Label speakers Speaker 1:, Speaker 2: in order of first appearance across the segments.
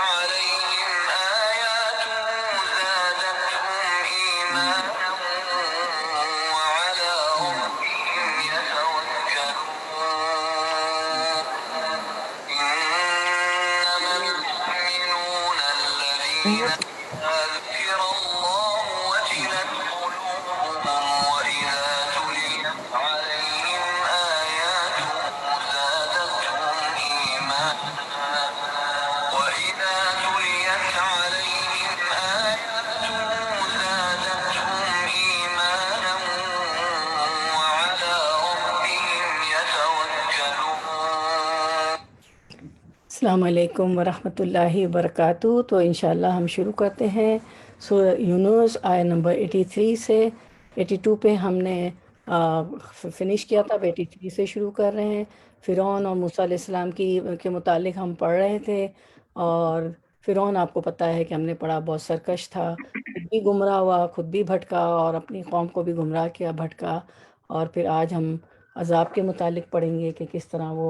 Speaker 1: عليهم آياته زادتهم إيمانا وعلى ربهم يتوكلون إنما المؤمنون الذين إذا ذكر الله وجلت قلوبهم وإذا تليت عليهم آياته زادتهم إيمانا وإذا تليت عليهم آياته زادتهم إيمانا وعلى ربهم يتوكلون.
Speaker 2: السلام علیکم ورحمۃ اللہ وبرکاتہ۔ تو انشاءاللہ ہم شروع کرتے ہیں سورہ یونس آیت نمبر 83 سے 82 پہ ہم نے فنش کیا تھا، اب 83 سے شروع کر رہے ہیں۔ فرعون اور موسیٰ علیہ السلام کے متعلق ہم پڑھ رہے تھے، اور فرعون آپ کو پتہ ہے کہ ہم نے پڑھا بہت سرکش تھا، خود بھی گمراہ ہوا، خود بھی بھٹکا اور اپنی قوم کو بھی گمراہ کیا، بھٹکا۔ اور پھر آج ہم عذاب کے متعلق پڑھیں گے کہ کس طرح وہ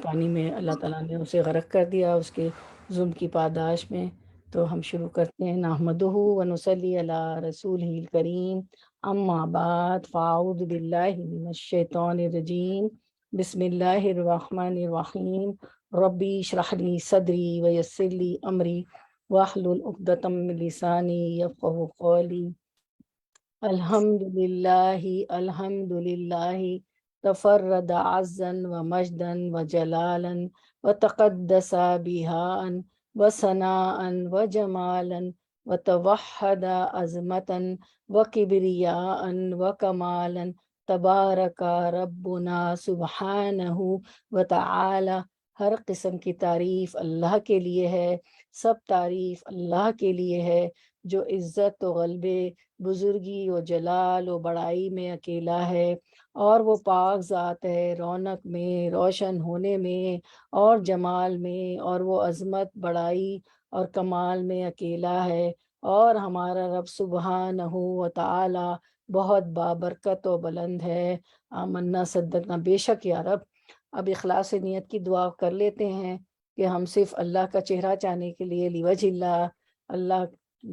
Speaker 2: پانی میں اللہ تعالیٰ نے اسے غرق کر دیا اس کے ظلم کی پاداش میں۔ تو ہم شروع کرتے ہیں۔ نحمدہ ونصلی علی رسولہ الکریم، اما بعد فاعوذ باللہ من الشیطان الرجیم، بسم اللہ الرحمن الرحیم، ربی اشرح لی صدری ویسر لی امری واحلل عقدۃ من لسانی یفقہوا قولی۔ الحمدللہ تفرد عزا ومجدا وجلالا وتقدس بهاء وثناء وجمالا وتوحد عظمة وكبرياء وكمالا، تبارک ربنا سبحانہ وتعالی۔ ہر قسم کی تعریف اللہ کے لیے ہے، سب تعریف اللہ کے لیے ہے جو عزت و غلبے، بزرگی و جلال و بڑائی میں اکیلا ہے، اور وہ پاک ذات ہے، رونق میں، روشن ہونے میں اور جمال میں، اور وہ عظمت، بڑائی اور کمال میں اکیلا ہے۔ اور ہمارا رب سبحانہ و تعالی بہت بابرکت و بلند ہے۔ آمنا صدقنا، بے شک یا رب۔ اب اخلاص نیت کی دعا کر لیتے ہیں کہ ہم صرف اللہ کا چہرہ چاہنے کے لیے، لیوجہ اللہ، اللہ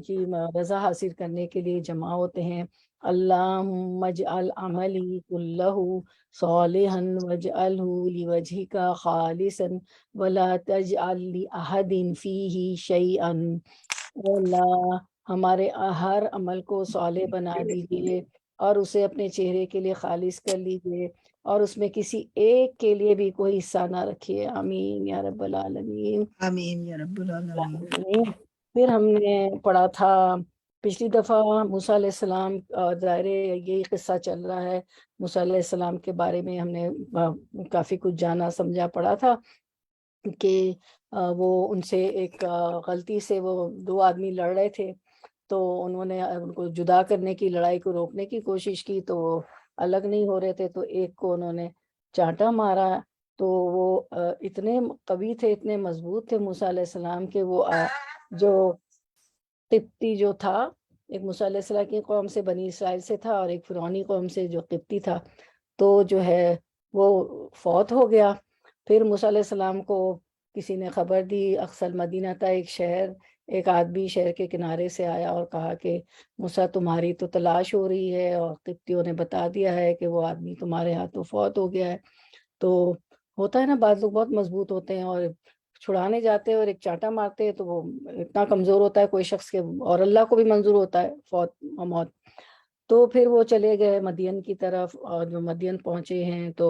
Speaker 2: کی رضا حاصل کرنے کے لیے جمع ہوتے ہیں۔ اللہم اجعل عملی کلہ صالحا واجعلہ لوجہک خالصا ولا تجعل لأحد فیہ شیئا۔ اے اللہ، ہمارے ہر عمل کو صالح بنا دیجئے اور اسے اپنے چہرے کے لیے خالص کر لیجئے، اور اس میں کسی ایک کے لیے بھی کوئی حصہ نہ رکھیے۔ آمین یا رب العالمین،
Speaker 3: آمین یا رب العالمین۔
Speaker 2: آمین۔ پھر ہم نے پڑھا تھا پچھلی دفعہ موسیٰ علیہ السلام، ظاہر یہی قصہ چل رہا ہے، موسیٰ علیہ السلام کے بارے میں ہم نے کافی کچھ جانا سمجھا پڑھا تھا کہ وہ ان سے ایک غلطی سے وہ دو آدمی لڑ رہے تھے، تو انہوں نے ان کو جدا کرنے کی، لڑائی کو روکنے کی کوشش کی، تو وہ الگ نہیں ہو رہے تھے، تو ایک کو انہوں نے چانٹا مارا۔ تو وہ اتنے قوی تھے، اتنے مضبوط تھے موسیٰ علیہ السلام کے، وہ جو قبطی جو تھا، ایک موسیٰ علیہ السلام کی قوم سے، بنی اسرائیل سے تھا، اور ایک فرعونی قوم سے جو قبطی تھا، تو جو ہے وہ فوت ہو گیا۔ پھر موسیٰ علیہ السلام کو کسی نے خبر دی، اقصی المدینہ تھا ایک شہر، ایک آدمی شہر کے کنارے سے آیا اور کہا کہ موسیٰ تمہاری تو تلاش ہو رہی ہے، اور قبطیوں نے بتا دیا ہے کہ وہ آدمی تمہارے ہاتھوں فوت ہو گیا ہے۔ تو ہوتا ہے نا، بعض لوگ بہت مضبوط ہوتے ہیں اور چھڑانے جاتے ہیں اور ایک چانٹا مارتے ہیں، تو وہ اتنا کمزور ہوتا ہے کوئی شخص کے، اور اللہ کو بھی منظور ہوتا ہے موت۔ تو پھر وہ چلے گئے مدین کی طرف، اور جو مدین پہنچے ہیں تو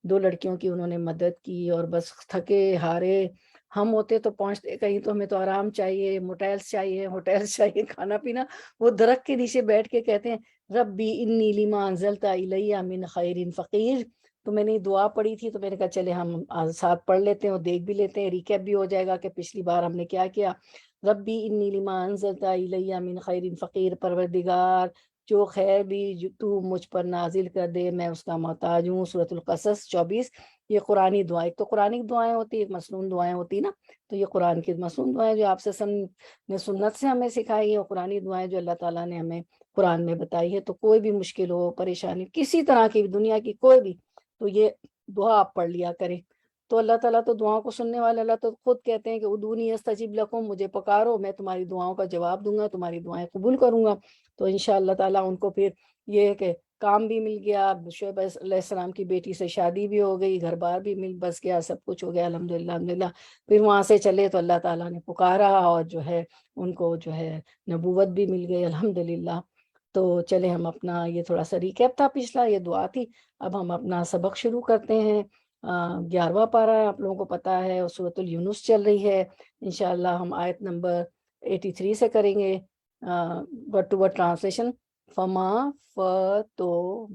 Speaker 2: دو لڑکیوں کی انہوں نے مدد کی، اور بس تھکے ہارے ہم ہوتے تو پہنچتے کہیں تو ہمیں تو آرام چاہیے، موٹیلس چاہیے، ہوٹلس چاہیے، کھانا پینا۔ وہ درخت کے نیچے بیٹھ کے کہتے ہیں ربی انی لما انزلت الی من خیر فقیر۔ تو میں نے دعا پڑھی تھی، تو میں نے کہا چلے ہم ساتھ پڑھ لیتے ہیں اور دیکھ بھی لیتے ہیں، ریکیپ بھی ہو جائے گا کہ پچھلی بار ہم نے کیا کیا۔ ربی انی لما انزلت الی من خیر فقیر، پروردگار جو خیر بھی تو مجھ پر نازل کر دے، میں اس کا محتاج ہوں۔ سورۃ القصص 24۔ یہ قرآنی دعائیں، ایک تو قرآنی دعائیں ہوتی، ایک مسنون دعائیں ہوتی نا، تو یہ قرآن کی مسنون دعائیں جو آپ سے نے سنت سے ہمیں سکھائی ہے، اور قرآنی دعائیں جو اللہ تعالیٰ نے ہمیں قرآن میں بتائی ہے۔ تو کوئی بھی مشکل ہو، پریشانی کسی طرح کی، دنیا کی کوئی بھی، تو یہ دعا آپ پڑھ لیا کریں۔ تو اللہ تعالیٰ تو دعاؤں کو سننے والے، اللہ تو خود کہتے ہیں کہ ادعونی استجب لکم، مجھے پکارو میں تمہاری دعاؤں کا جواب دوں گا، تمہاری دعائیں قبول کروں گا۔ تو انشاءاللہ تعالیٰ ان کو پھر یہ ہے کہ کام بھی مل گیا، شعیب علیہ السلام کی بیٹی سے شادی بھی ہو گئی، گھر بار بھی مل بس گیا، سب کچھ ہو گیا الحمدللہ الحمدللہ۔ پھر وہاں سے چلے تو اللہ تعالیٰ نے پکارا اور جو ہے ان کو جو ہے نبوت بھی مل گئی الحمدللہ۔ تو چلے ہم اپنا یہ تھوڑا سا ریکیپ تھا پچھلا، یہ دعا تھی، اب ہم اپنا سبق شروع کرتے ہیں۔ 11واں پارہ ہے، آپ لوگوں کو پتہ ہے، اور سورۃ الینس چل رہی ہے۔ انشاءاللہ ہم آیت نمبر 83 سے کریں گے ورڈ ٹو ورڈ ٹرانسلیشن۔ فما تو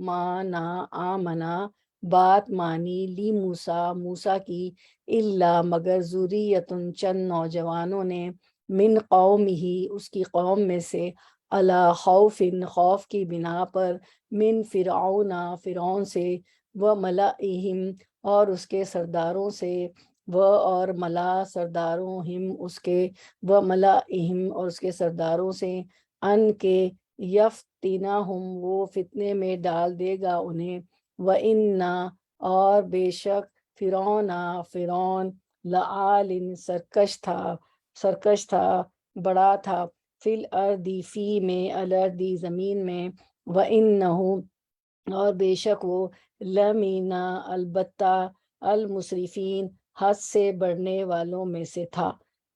Speaker 2: مانا آمنا، بات مانی لی موسیٰ، موسیٰ کی، الا مگر ذریتن چند نوجوانوں نے، من قومہ اس کی قوم میں سے، علی خوف خوف کی بنا پر، من فرعون فرعون سے، و ملئہم اور اس کے سرداروں سے، و اور ملا سرداروں ہم اس کے، و ملئہم اور اس کے سرداروں سے، ان کے یفتنہم وہ فتنے میں ڈال دے گا انہیں، و انا اور بے شک فرعون لعال سرکش تھا بڑا تھا، فی الارض فی میں الارض زمین میں، و انہو اور بے شک وہ، لمینا البتہ، المسرفین حد سے بڑھنے والوں میں سے تھا۔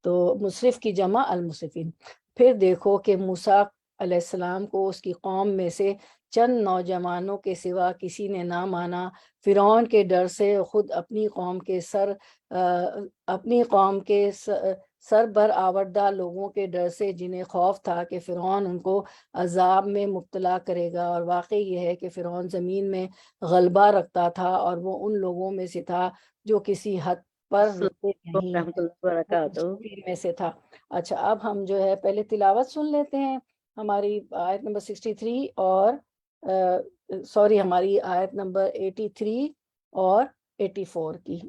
Speaker 2: تو مسرف کی جمع المسرفین۔ پھر دیکھو کہ موسیٰ علیہ السلام کو اس کی قوم میں سے چند نوجوانوں کے سوا کسی نے نہ مانا، فرعون کے ڈر سے، خود اپنی قوم کے سربر آوردہ لوگوں کے ڈر سے، جنہیں خوف تھا کہ فرعون ان کو عذاب میں مبتلا کرے گا۔ اور واقعی یہ ہے کہ فرعون زمین میں غلبہ رکھتا تھا اور وہ ان لوگوں میں سے تھا جو کسی حد پر رکتے نہیں
Speaker 4: رحمۃ اللہ وبرکاتہ۔
Speaker 2: میں سے تھا۔ اچھا اب ہم جو ہے پہلے تلاوت سن لیتے ہیں، ہماری آیت نمبر 63 اور سوری ہماری آیت نمبر 83 اور 84 کی۔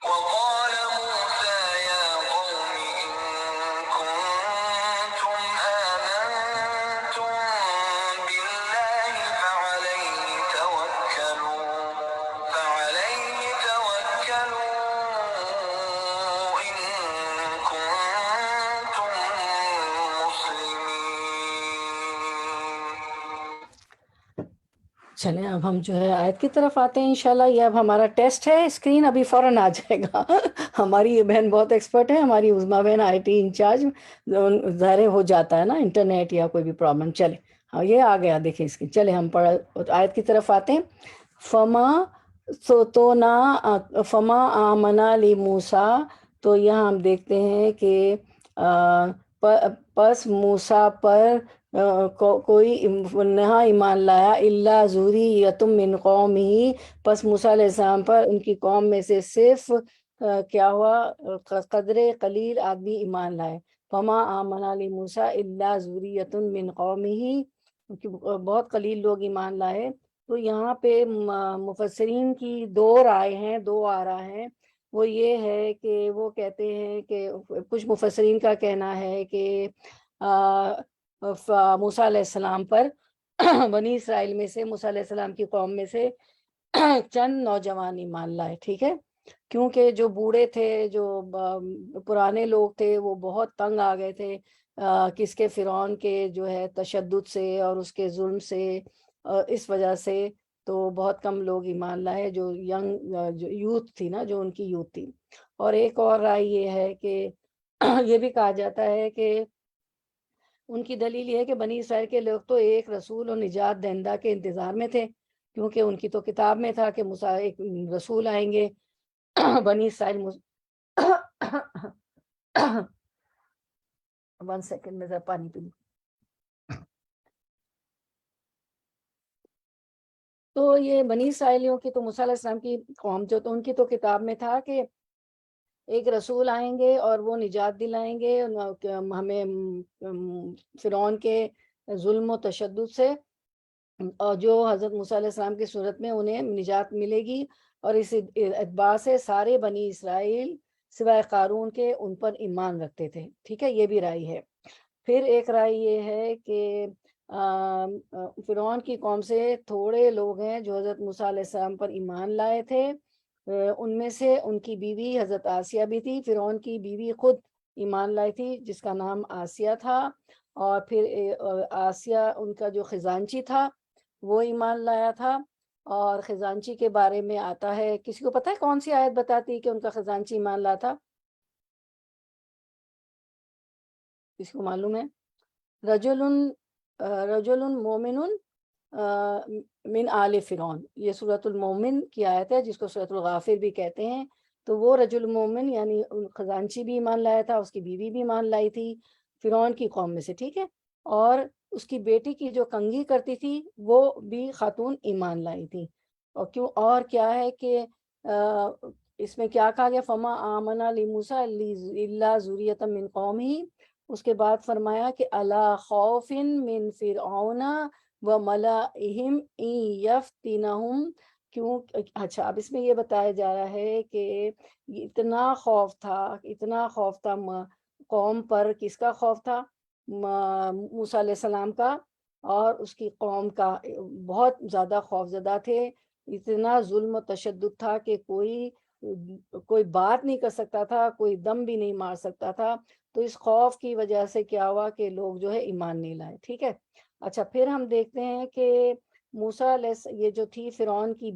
Speaker 1: وقال موسى يا قوم إن كنتم آمنتم بالله فعليه توكلوا إن كنتم مسلمين۔
Speaker 2: چلیں اب ہم جو ہے آیت کی طرف آتے ہیں انشاءاللہ۔ یہ اب ہمارا ٹیسٹ ہے، اسکرین ابھی فوراً آ جائے گا۔ ہماری یہ بہن بہت ایکسپرٹ ہے، ہماری عظمیٰ بہن IT انچارج، ظاہر ہو جاتا ہے نا انٹرنیٹ یا کوئی بھی پرابلم۔ چلے ہاں یہ آ گیا دیکھیں اس کی، چلے ہم آیت کی طرف آتے ہیں۔ فما آمنا لی موسیٰ، تو یہاں ہم دیکھتے ہیں کہ پس موسیٰ پر کوئی نہ ایمان لایا، الا ذریۃ من قومہ، پس موسیٰ علیہ السلام پر ان کی قوم میں سے صرف کیا ہوا، قدر قلیل آدمی ایمان لائے۔ فما آمن لموسیٰ الا ذریۃ من قومہ، بہت قلیل لوگ ایمان لائے۔ تو یہاں پہ مفسرین کی دو رائے ہیں، دو آراء ہیں۔ وہ یہ ہے کہ وہ کہتے ہیں کہ کچھ مفسرین کا کہنا ہے کہ موسیٰ علیہ السلام پر بنی اسرائیل میں سے، موسیٰ علیہ السلام کی قوم میں سے چند نوجوان ایمان لائے، ٹھیک ہے، کیونکہ جو بوڑھے تھے، جو پرانے لوگ تھے، وہ بہت تنگ آ گئے تھے کس کے، فرعون کے جو ہے تشدد سے اور اس کے ظلم سے، اس وجہ سے تو بہت کم لوگ ایمان لائے، جو جو یوتھ تھی نا، جو ان کی یوتھ تھی۔ اور ایک اور رائے یہ ہے کہ یہ بھی کہا جاتا ہے کہ ان کی دلیل یہ ہے کہ بنی اسرائیل کے لوگ تو ایک رسول اور نجات دہندہ کے انتظار میں تھے، کیونکہ ان کی تو کتاب میں تھا کہ موسیٰ ایک رسول آئیں گے۔ بنی اسرائیل 1 سیکنڈ میں ذرا پانی پی لوں۔ تو یہ بنی اسرائیلیوں کی تو موسیٰ علیہ السلام کی قوم جو تو ان کی تو کتاب میں تھا کہ ایک رسول آئیں گے اور وہ نجات دلائیں گے ہمیں فرعون کے ظلم و تشدد سے، اور جو حضرت موسیٰ علیہ السلام کی صورت میں انہیں نجات ملے گی، اور اس اعتبار سے سارے بنی اسرائیل سوائے قارون کے ان پر ایمان رکھتے تھے. ٹھیک ہے، یہ بھی رائے ہے. پھر ایک رائے یہ ہے کہ فرعون کی قوم سے تھوڑے لوگ ہیں جو حضرت موسیٰ علیہ السلام پر ایمان لائے تھے. ان میں سے ان کی بیوی حضرت آسیہ بھی تھی. فرعون کی بیوی خود ایمان لائی تھی جس کا نام آسیہ تھا، اور پھر آسیہ ان کا جو خزانچی تھا وہ ایمان لایا تھا. اور خزانچی کے بارے میں آتا ہے، کسی کو پتہ ہے کون سی آیت بتاتی ہے کہ ان کا خزانچی ایمان لایا تھا؟ کسی کو معلوم ہے؟ رجل مومن من آل فرعون، یہ سورۃ المومن کی آیت ہے جس کو سورۃ الغافر بھی کہتے ہیں. تو وہ رجل مومن یعنی خزانچی بھی ایمان لایا تھا، اس کی بیوی بھی ایمان لائی تھی فرعون کی قوم میں سے. ٹھیک ہے، اور اس کی بیٹی کی جو کنگھی کرتی تھی وہ بھی خاتون ایمان لائی تھی. اور کیوں، اور کیا ہے کہ اس میں کیا کہا گیا، فما آمن لموسیٰ الا ذریۃ من قومہ. اس کے بعد فرمایا کہ الا خوف من فرعون وملئہم ان یفتنہم. کیوں؟ اچھا، اب اس میں یہ بتایا جا رہا ہے کہ اتنا خوف تھا قوم پر. کس کا خوف تھا؟ موسیٰ علیہ السلام کا اور اس کی قوم کا. بہت زیادہ خوف زدہ تھے. اتنا ظلم و تشدد تھا کہ کوئی بات نہیں کر سکتا تھا، کوئی دم بھی نہیں مار سکتا تھا. تو اس خوف کی وجہ سے کیا ہوا کہ لوگ جو ہے ایمان نہیں لائے. ٹھیک ہے، اچھا پھر ہم دیکھتے ہیں کہ موسیٰ علیہ یہ جو تھی فرعون کی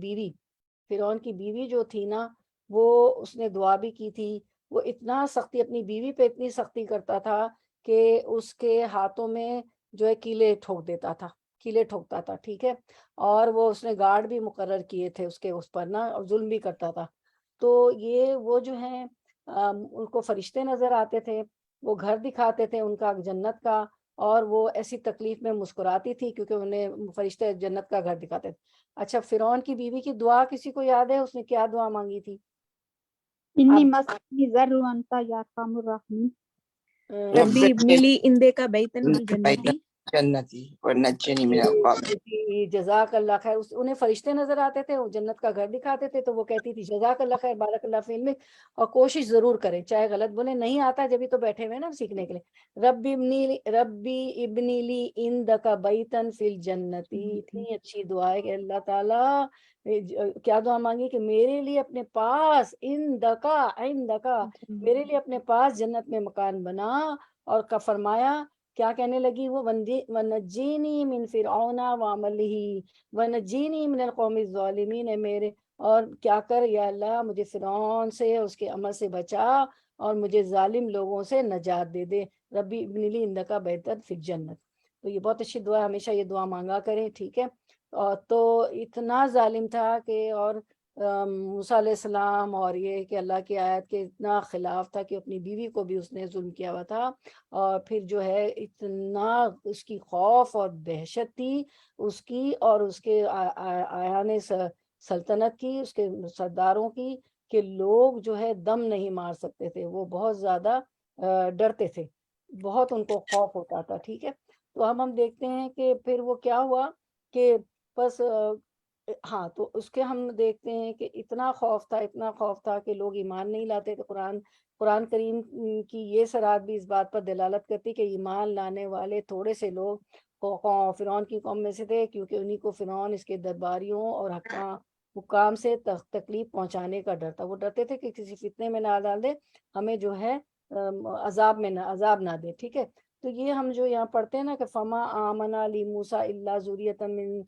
Speaker 2: بیوی جو تھی نا، وہ اس نے دعا بھی کی تھی. وہ اتنا سختی اپنی بیوی پہ اتنی سختی کرتا تھا کہ اس کے ہاتھوں میں جو ہے کیلے ٹھوکتا تھا. ٹھیک ہے، اور وہ اس نے گارڈ بھی مقرر کیے تھے اس پر نا، اور ظلم بھی کرتا تھا. تو یہ وہ جو ہیں ان کو فرشتے نظر آتے تھے، وہ گھر دکھاتے تھے ان کا جنت کا، اور وہ ایسی تکلیف میں مسکراتی تھی کیونکہ انہیں فرشتے جنت کا گھر دکھاتے تھے. اچھا، فرعون کی بیوی کی دعا کسی کو یاد ہے؟ اس نے کیا دعا مانگی تھی؟
Speaker 4: انی
Speaker 2: اب
Speaker 4: مسنی ذر وانت یا ارحم الراحمین
Speaker 5: رب
Speaker 4: ربی ابن لی عندک بیتا فی
Speaker 5: بیت
Speaker 4: الجنتی.
Speaker 5: جنتی ونجنی من القوم.
Speaker 2: جی، جزاک اللہ خیر. انہیں فرشتے نظر آتے تھے، وہ جنت کا گھر دکھاتے تھے، تو وہ کہتی تھی جزاک اللہ خیر، بارک اللہ فی علمک. اور کوشش ضرور کریں، چاہے غلط بولیں، نہیں آتا جبھی تو بیٹھے ہوئے نا سیکھنے کے لیے. ربی ابنی لی عندک بیتا فی الجنتی. اتنی اچھی دعا ہے کہ اللہ تعالیٰ کیا دعا مانگی کہ میرے لیے اپنے پاس عندکا میرے لیے اپنے پاس جنت میں مکان بنا. اور کا فرمایا کیا کہنے لگی وہ، ونجینی من فرعون وعملہ ونجینی من القوم الظالمین. میرے اور کیا کر یا اللہ، مجھے فرعون سے اس کے عمل سے بچا اور مجھے ظالم لوگوں سے نجات دے دے. ربی ابن لی عندک بیتا فی الجنت. تو یہ بہت اچھی دعا ہے، ہمیشہ یہ دعا مانگا کریں. ٹھیک ہے، اور تو اتنا ظالم تھا کہ اور موسیٰ علیہ السلام اور یہ کہ اللہ کی آیت کے اتنا خلاف تھا کہ اپنی بیوی کو بھی اس نے ظلم کیا ہوا تھا. اور پھر جو ہے اتنا اس کی خوف اور دہشت تھی اس کی اور اس کے آیان سلطنت کی، اس کے سرداروں کی، کہ لوگ جو ہے دم نہیں مار سکتے تھے. وہ بہت زیادہ ڈرتے تھے، بہت ان کو خوف ہوتا تھا. ٹھیک ہے، تو ہم دیکھتے ہیں کہ پھر وہ کیا ہوا کہ بس ہاں، تو اس کے ہم دیکھتے ہیں کہ اتنا خوف تھا کہ لوگ ایمان نہیں لاتے تھے. قرآن کریم کی یہ سرات بھی اس بات پر دلالت کرتی کہ ایمان لانے والے تھوڑے سے لوگ فرعون کی قوم میں سے تھے، کیونکہ انہی کو فرعون اس کے درباریوں اور حکام سے تکلیف پہنچانے کا ڈر تھا. وہ ڈرتے تھے کہ کسی فتنے میں نہ ڈال دے، ہمیں جو ہے عذاب نہ دے. ٹھیک ہے، تو یہ ہم جو یہاں پڑھتے ہیں نا کہ فما آمن لموسیٰ الا ذریۃ من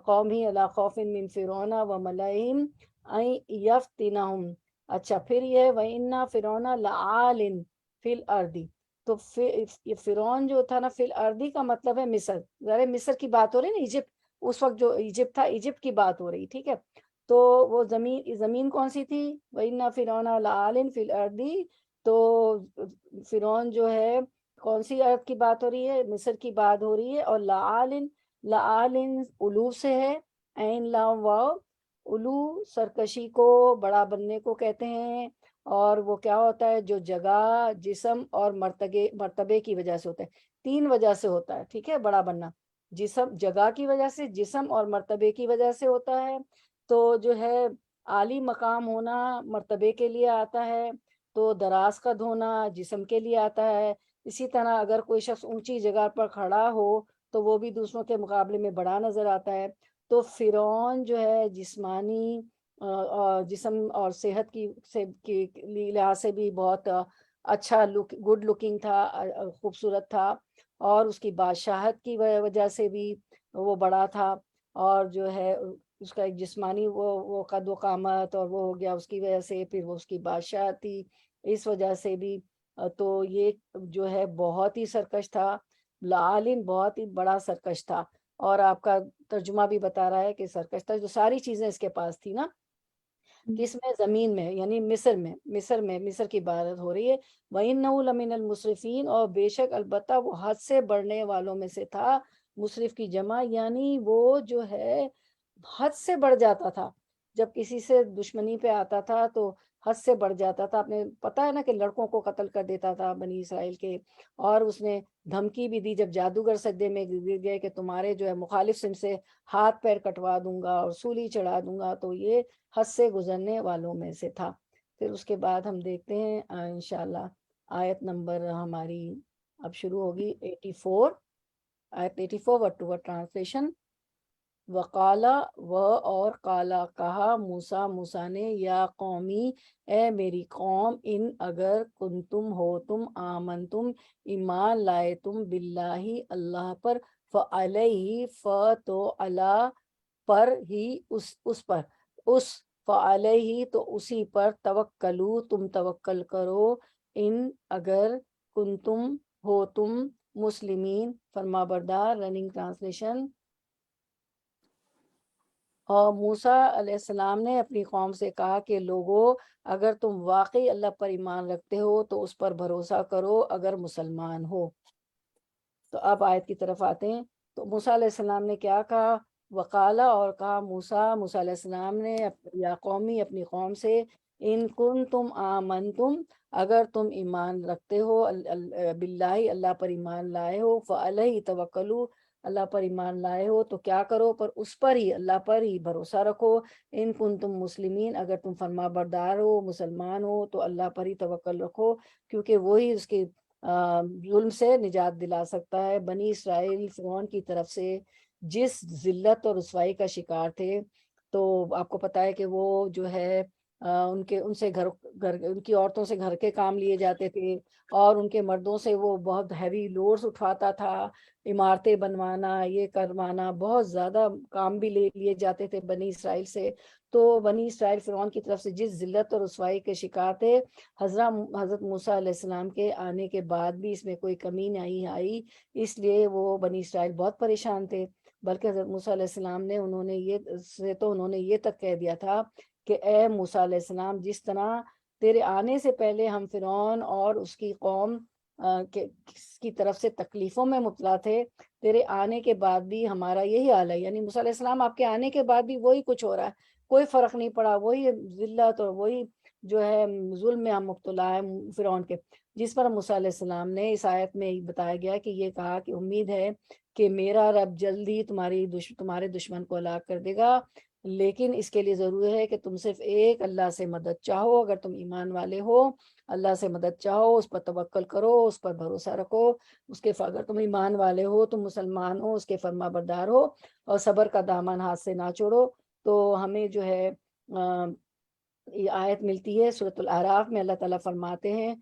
Speaker 2: قومہ الا خوف من فرعون وملئہم ان یفتنہم. اچھا، پھر یہ وَإِنَّ فِرْعَوْنَ لَعَالٍ فِي الْأَرْضِ. تو یہ فرعون جو تھا نا، فی الارضی کا مطلب ہے مصر. ذرا مصر کی بات ہو رہی نا، ایجپٹ، اس وقت جو ایجپٹ تھا، ایجپٹ کی بات ہو رہی. ٹھیک ہے، تو وہ زمین کون سی تھی؟ وَإِنَّ فِرْعَوْنَ لَعَالٍ فِي الْأَرْضِ. تو فرعون جو ہے کون سی ارض کی بات ہو رہی ہے؟ مصر کی بات ہو رہی ہے. اور لعالٍ الوف سے ہے، عین لام واو، الو سرکشی کو، بڑا بننے کو کہتے ہیں، اور وہ کیا ہوتا ہے جو جگہ، جسم اور مرتبے کی وجہ سے ہوتا ہے، 3 وجہ سے ہوتا ہے، ٹھیک ہے، بڑا بننا جسم، جگہ کی وجہ سے، جسم اور مرتبے کی وجہ سے ہوتا ہے۔ تو جو ہے عالی مقام ہونا مرتبے کے لیے آتا ہے، تو دراز قد ہونا جسم کے لیے آتا ہے۔ اسی طرح اگر کوئی شخص اونچی جگہ پر کھڑا ہو تو وہ بھی دوسروں کے مقابلے میں بڑا نظر آتا ہے۔ تو فرعون جو ہے جسمانی جسم اور صحت کی لحاظ سے بھی بہت اچھا گڈ لکنگ تھا، خوبصورت تھا، اور اس کی بادشاہت کی وجہ سے بھی وہ بڑا تھا، اور جو ہے اس کا ایک جسمانی وہ قد و قامت اور وہ ہو گیا اس کی وجہ سے، پھر وہ اس کی بادشاہت تھی اس وجہ سے بھی۔ تو یہ جو ہے بہت ہی سرکش تھا، لعالٍ بہت ہی بڑا سرکش تھا، اور آپ کا ترجمہ بھی بتا رہا ہے کہ سرکش تھا، جو ساری چیزیں اس کے پاس تھی نا، کس میں؟ زمین میں، یعنی مصر کی بات ہو رہی ہے۔ وَإِنَّهُ لَمِنَ الْمُسْرِفِينَ، اور بے شک البتہ وہ حد سے بڑھنے والوں میں سے تھا۔ مسرف کی جمع یعنی وہ جو ہے حد سے بڑھ جاتا تھا، جب کسی سے دشمنی پہ آتا تھا تو حد سے بڑھ جاتا تھا۔ اپنے پتہ ہے نا کہ لڑکوں کو قتل کر دیتا تھا بنی اسرائیل کے، اور اس نے دھمکی بھی دی جب جادوگر سجدے میں گر گئے کہ تمہارے جو ہے مخالف سن سے ہاتھ پیر کٹوا دوں گا اور سولی چڑھا دوں گا، تو یہ حد سے گزرنے والوں میں سے تھا۔ پھر اس کے بعد ہم دیکھتے ہیں انشاءاللہ آیت نمبر ہماری اب شروع ہوگی 84، آیت 84 ورڈ ٹو ورڈ ٹرانسلیشن۔ وقالا اور قالا کہا موسیٰ نے، یا قومی اے میری قوم، ان اگر کنتم ہو تم، آمنتم ایمان لائے تم، باللہ اللہ پر، فعلیہ تو اللہ پر ہی، اس پر، فعلیہ تو اسی پر، توکلو تم توکل کرو، ان اگر کنتم ہو تم، مسلمین فرما بردار۔ Running translation. اور موسیٰ علیہ السلام نے اپنی قوم سے کہا کہ لوگو، اگر تم واقعی اللہ پر ایمان رکھتے ہو تو اس پر بھروسہ کرو اگر مسلمان ہو۔ تو اب آیت کی طرف آتے ہیں۔ تو موسیٰ علیہ السلام نے کیا کہا؟ وقالا اور کہا موسیٰ علیہ السلام نے یا قومی اپنی قوم سے، ان کنتم آمنتم اگر تم ایمان رکھتے ہو، باللہ اللہ پر ایمان لائے ہو، فعلیہ توکلو اللہ پر ایمان لائے ہو تو کیا کرو؟ پر اس پر ہی، اللہ پر ہی بھروسہ رکھو۔ ان کنتم مسلمین اگر تم فرما بردار ہو، مسلمان ہو، تو اللہ پر ہی توکل رکھو، کیونکہ وہی اس کے ظلم سے نجات دلا سکتا ہے۔ بنی اسرائیل فرعون کی طرف سے جس ذلت اور رسوائی کا شکار تھے، تو آپ کو پتا ہے کہ وہ جو ہے ان سے ان کی عورتوں سے گھر کے کام لیے جاتے تھے، اور ان کے مردوں سے وہ بہت ہیوی لوڈز اٹھواتا تھا، عمارتیں بنوانا، یہ کروانا، بہت زیادہ کام بھی لے لیے جاتے تھے بنی اسرائیل سے۔ تو بنی اسرائیل فرعون کی طرف سے جس ذلت اور رسوائی کے شکار تھے، حضرت موسیٰ علیہ السلام کے آنے کے بعد بھی اس میں کوئی کمی نہیں آئی، اس لیے وہ بنی اسرائیل بہت پریشان تھے۔ بلکہ حضرت موسیٰ علیہ السلام نے انہوں نے یہ تک کہہ دیا تھا کہ اے موسیٰ علیہ السلام، جس طرح تیرے آنے سے پہلے ہم فرعون اور اس کی قوم کی طرف سے تکلیفوں میں مبتلا تھے، تیرے آنے کے بعد بھی ہمارا یہی حال ہے۔ یعنی موسیٰ علیہ السلام آپ کے آنے کے بعد بھی وہی کچھ ہو رہا ہے، کوئی فرق نہیں پڑا، وہی ذلت اور وہی جو ہے ظلم میں ہم مبتلا ہے فرعون کے۔ جس پر موسیٰ علیہ السلام نے اس میں بتایا گیا کہ یہ کہا کہ امید ہے کہ میرا رب جلد ہی تمہارے دشمن کو ہلاک کر دے گا، لیکن اس کے لیے ضروری ہے کہ تم صرف ایک اللہ سے مدد چاہو۔ اگر تم ایمان والے ہو، اللہ سے مدد چاہو، اس پر توکل کرو، اس پر بھروسہ رکھو، اگر تم ایمان والے ہو، تم مسلمان ہو، اس کے فرما بردار ہو، اور صبر کا دامن ہاتھ سے نہ چھوڑو۔ تو ہمیں جو ہے یہ آیت ملتی ہے سورۃ الاعراف میں، اللہ تعالیٰ فرماتے ہیں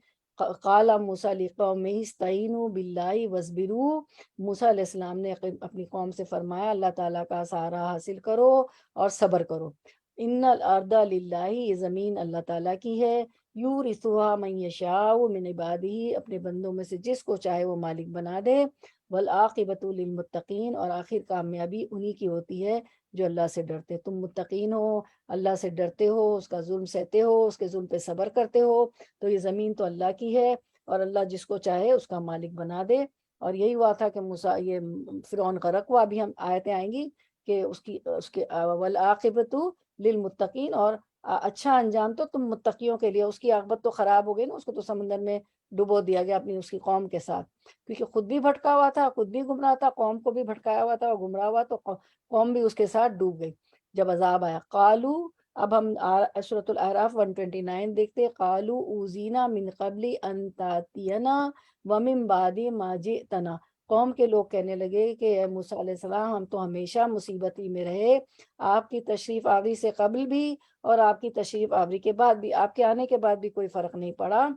Speaker 2: قال موسیٰ لقومہ استعینوا باللہ واصبروا، موسیٰ علیہ السلام نے اپنی قوم سے فرمایا اللہ تعالیٰ کا سہارا حاصل کرو اور صبر کرو۔ ان الارض للہ، یہ زمین اللہ تعالیٰ کی ہے، یورثھا من یشاء من عبادہ، اپنے بندوں میں سے جس کو چاہے وہ مالک بنا دے، والعاقبۃ للمتقین، اور آخر کامیابی انہی کی ہوتی ہے جو اللہ سے ڈرتے۔ تم متقین ہو، اللہ سے ڈرتے ہو، اس کا ظلم سہتے ہو، اس کے ظلم پہ صبر کرتے ہو، تو یہ زمین تو اللہ کی ہے، اور اللہ جس کو چاہے اس کا مالک بنا دے۔ اور یہی ہوا تھا کہ یہ فرعون غرق ہوا۔ ابھی ہم آیتیں آئیں گی کہ اس کے والعاقبۃ للمتقین، اور اچھا انجام تو تم متقیوں کے لیے۔ اس کی عاقبت تو خراب ہو گئی نا، اس کو تو سمندر میں ڈبو دیا گیا اپنی اس کی قوم کے ساتھ، کیونکہ خود بھی بھٹکا ہوا تھا، خود بھی گمراہ تھا، قوم کو بھی بھٹکایا ہوا تھا اور گمراہ ہوا، تو قوم بھی اس کے ساتھ ڈوب گئی جب عذاب آیا۔ قالو، اب ہم سورۃ الاعراف 129 دیکھتے، قالو اوذینا من قبل ان تاتینا ومن بعد ما جئتنا، قوم کے لوگ کہنے لگے کہ اے موسیٰ علیہ السلام، ہم تو ہمیشہ مصیبتی میں رہے، آپ کی تشریف آوری سے قبل بھی اور آپ کی تشریف آوری کے بعد بھی، آپ کے آنے کے بعد بھی کوئی فرق نہیں پڑا۔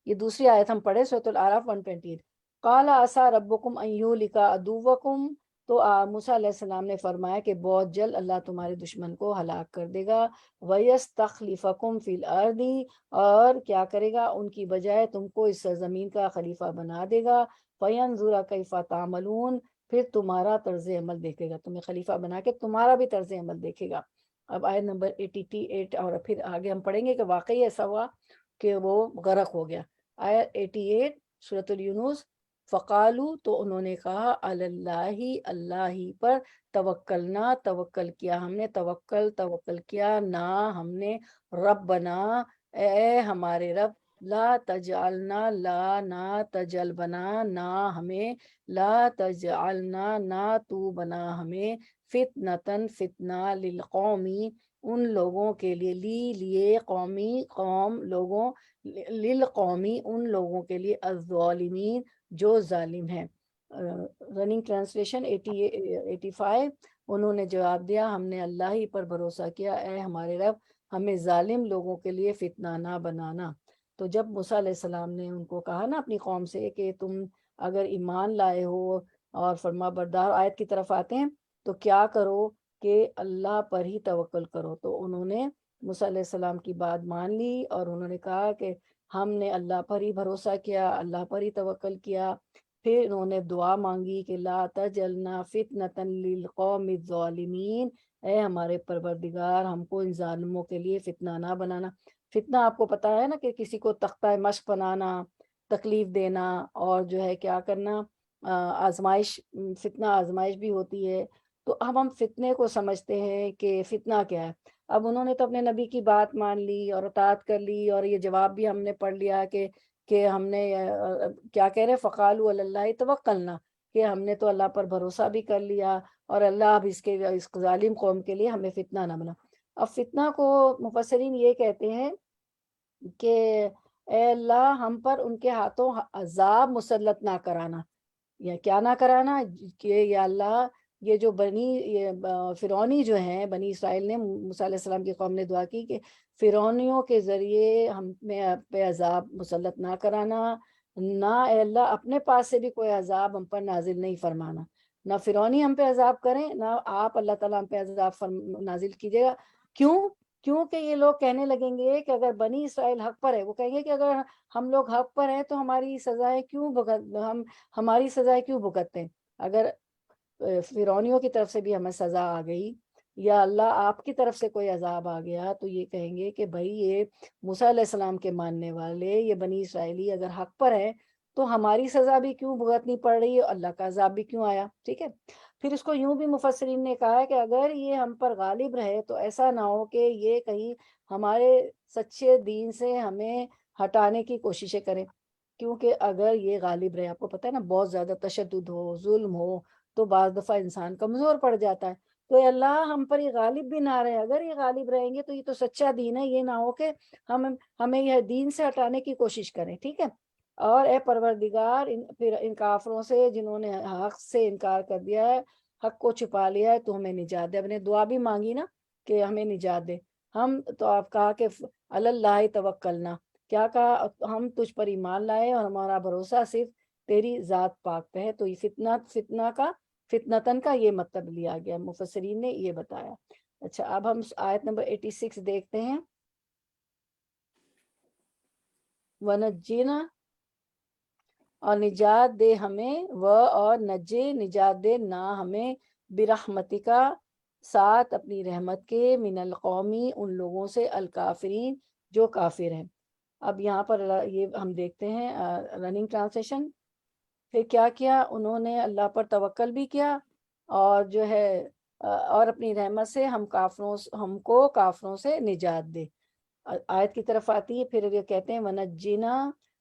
Speaker 2: یہ دوسری آیت ہم پڑھے سورۃ الاعراف 128۔ قال عسیٰ ربکم ان یہلک عدوکم، تو موسیٰ علیہ السلام نے فرمایا کہ بہت جلد اللہ تمہارے دشمن کو ہلاک کر دے گا، وَيَسْتَخْلِفَكُمْ فِي الْأَرْضِ، اور کیا کرے گا، ان کی بجائے تم کو اس سرزمین کا خلیفہ بنا دے گا، فَيَنْظُرَ كَيْفَ تَعْمَلُونَ، پھر تمہارا طرز عمل دیکھے گا، تمہیں خلیفہ بنا کے تمہارا بھی طرز عمل دیکھے گا۔ اب آیت نمبر 88 اور پھر آگے ہم پڑھیں گے کہ واقعی ایسا ہوا کہ وہ غرق ہو گیا۔ آیت 88 سورۃ یونس، فقالو، تو انہوں نے کہا، اللہ، اللہ ہی پر، توکلنا، توکل کیا ہم نے، توکل کیا، نہ ہم نے، ربنا، اے ہمارے رب، لا تجعلنا، لا نہ تجل بنا، نہ ہمیں، لا تجعلنا، نہ تو بنا ہمیں، فتنتن، فتنہ، للقومی، ان لوگوں کے لیے، لیے قومی، قوم، لوگوں، للقومی، ان لوگوں کے لیے، الظالمین، جو ظالم ہیں۔ رننگ ٹرانسلیشن 85، انہوں نے جواب دیا، ہم نے اللہ ہی پر بھروسہ کیا، اے ہمارے رب، ہمیں ظالم لوگوں کے لیے فتنہ نہ بنانا۔ تو جب موسیٰ علیہ السلام نے ان کو کہا نا اپنی قوم سے کہ تم اگر ایمان لائے ہو اور فرما بردار، آیت کی طرف آتے ہیں، تو کیا کرو کہ اللہ پر ہی توکل کرو، تو انہوں نے موسیٰ علیہ السلام کی بات مان لی اور انہوں نے کہا کہ ہم نے اللہ پر ہی بھروسہ کیا، اللہ پر ہی توکل کیا۔ پھر انہوں نے دعا مانگی کہ لا تجلنا فتنة للقوم الظالمین، اے ہمارے پروردگار، ہم کو ان ظالموں کے لیے فتنہ نہ بنانا۔ فتنہ آپ کو پتا ہے نا کہ کسی کو تختہ مشق بنانا، تکلیف دینا، اور جو ہے کیا کرنا، آزمائش، فتنہ آزمائش بھی ہوتی ہے۔ تو اب ہم فتنے کو سمجھتے ہیں کہ فتنہ کیا ہے۔ اب انہوں نے تو اپنے نبی کی بات مان لی اور اطاعت کر لی، اور یہ جواب بھی ہم نے پڑھ لیا کہ ہم نے کیا کہہ رہے، فقالوا علی اللہ توکلنا، کہ ہم نے تو اللہ پر بھروسہ بھی کر لیا، اور اللہ اب اس ظالم قوم کے لیے ہمیں فتنہ نہ بنا۔ اب فتنہ کو مفسرین یہ کہتے ہیں کہ اے اللہ، ہم پر ان کے ہاتھوں عذاب مسلط نہ کرانا، یا کیا نہ کرانا، کہ یا اللہ، یہ جو فرعونی جو ہیں، بنی اسرائیل نے، موسیٰ علیہ السلام کی قوم نے دعا کی کہ فرعونیوں کے ذریعے ہم پہ عذاب مسلط نہ کرانا، نہ اے اللہ اپنے پاس سے بھی کوئی عذاب ہم پر نازل نہیں فرمانا، نہ فرعونی ہم پہ عذاب کریں، نہ آپ اللہ تعالیٰ ہم پہ عذاب نازل کیجیے گا۔ کیونکہ یہ لوگ کہنے لگیں گے کہ اگر بنی اسرائیل حق پر ہے، وہ کہیں گے کہ اگر ہم لوگ حق پر ہیں تو ہماری سزائیں کیوں بھگتتے ہیں؟ اگر فرعونیوں کی طرف سے بھی ہمیں سزا آ گئی، یا اللہ آپ کی طرف سے کوئی عذاب آ گیا، تو یہ کہیں گے کہ بھائی یہ موسیٰ علیہ السلام کے ماننے والے، یہ بنی اسرائیلی اگر حق پر ہے تو ہماری سزا بھی کیوں بھگتنی پڑ رہی ہے، اللہ کا عذاب بھی کیوں آیا؟ ٹھیک ہے۔ پھر اس کو یوں بھی مفسرین نے کہا ہے کہ اگر یہ ہم پر غالب رہے تو ایسا نہ ہو کہ یہ کہیں ہمارے سچے دین سے ہمیں ہٹانے کی کوششیں کریں، کیونکہ اگر یہ غالب رہے، آپ کو پتہ ہے نا، بہت زیادہ تشدد ہو، ظلم ہو، تو بعض دفعہ انسان کمزور پڑ جاتا ہے۔ تو اے اللہ ہم پر یہ غالب بھی نہ رہے، اگر یہ غالب رہیں گے تو یہ تو سچا دین ہے، یہ نہ ہو کہ ہمیں یہ دین سے ہٹانے کی کوشش کریں، ٹھیک ہے۔ اور اے پروردگار، پھر ان کافروں سے جنہوں نے حق سے انکار کر دیا ہے، حق کو چھپا لیا ہے، تو ہمیں نجات دے۔ اب نے دعا بھی مانگی نا کہ ہمیں نجات دے، ہم تو آپ کہا کہ اللہ توکلنا، کیا کہا، ہم تجھ پر ایمان لائے اور ہمارا بھروسہ صرف تیری ذات پاک پہ ہے۔ تو یہ فتنتن کا یہ مطلب لیا گیا، مفسرین نے یہ بتایا۔ اچھا، اب ہم آیت نمبر 86 دیکھتے ہیں، وَنَجِّنَا، اور نجات دے ہمیں، اور نجات دے نہ ہمیں، برحمتکا، ساتھ اپنی رحمت کے، من القومی، ان لوگوں سے، الکافرین، جو کافر ہیں۔ اب یہاں پر یہ ہم دیکھتے ہیں رننگ ٹرانسلیشن، پھر کیا کیا انہوں نے، اللہ پر توکل بھی کیا اور جو ہے اور اپنی رحمت سے ہم کو کافروں سے نجات دے. آیت کی طرف آتی ہے، پھر یہ کہتے ہیں ونجینا،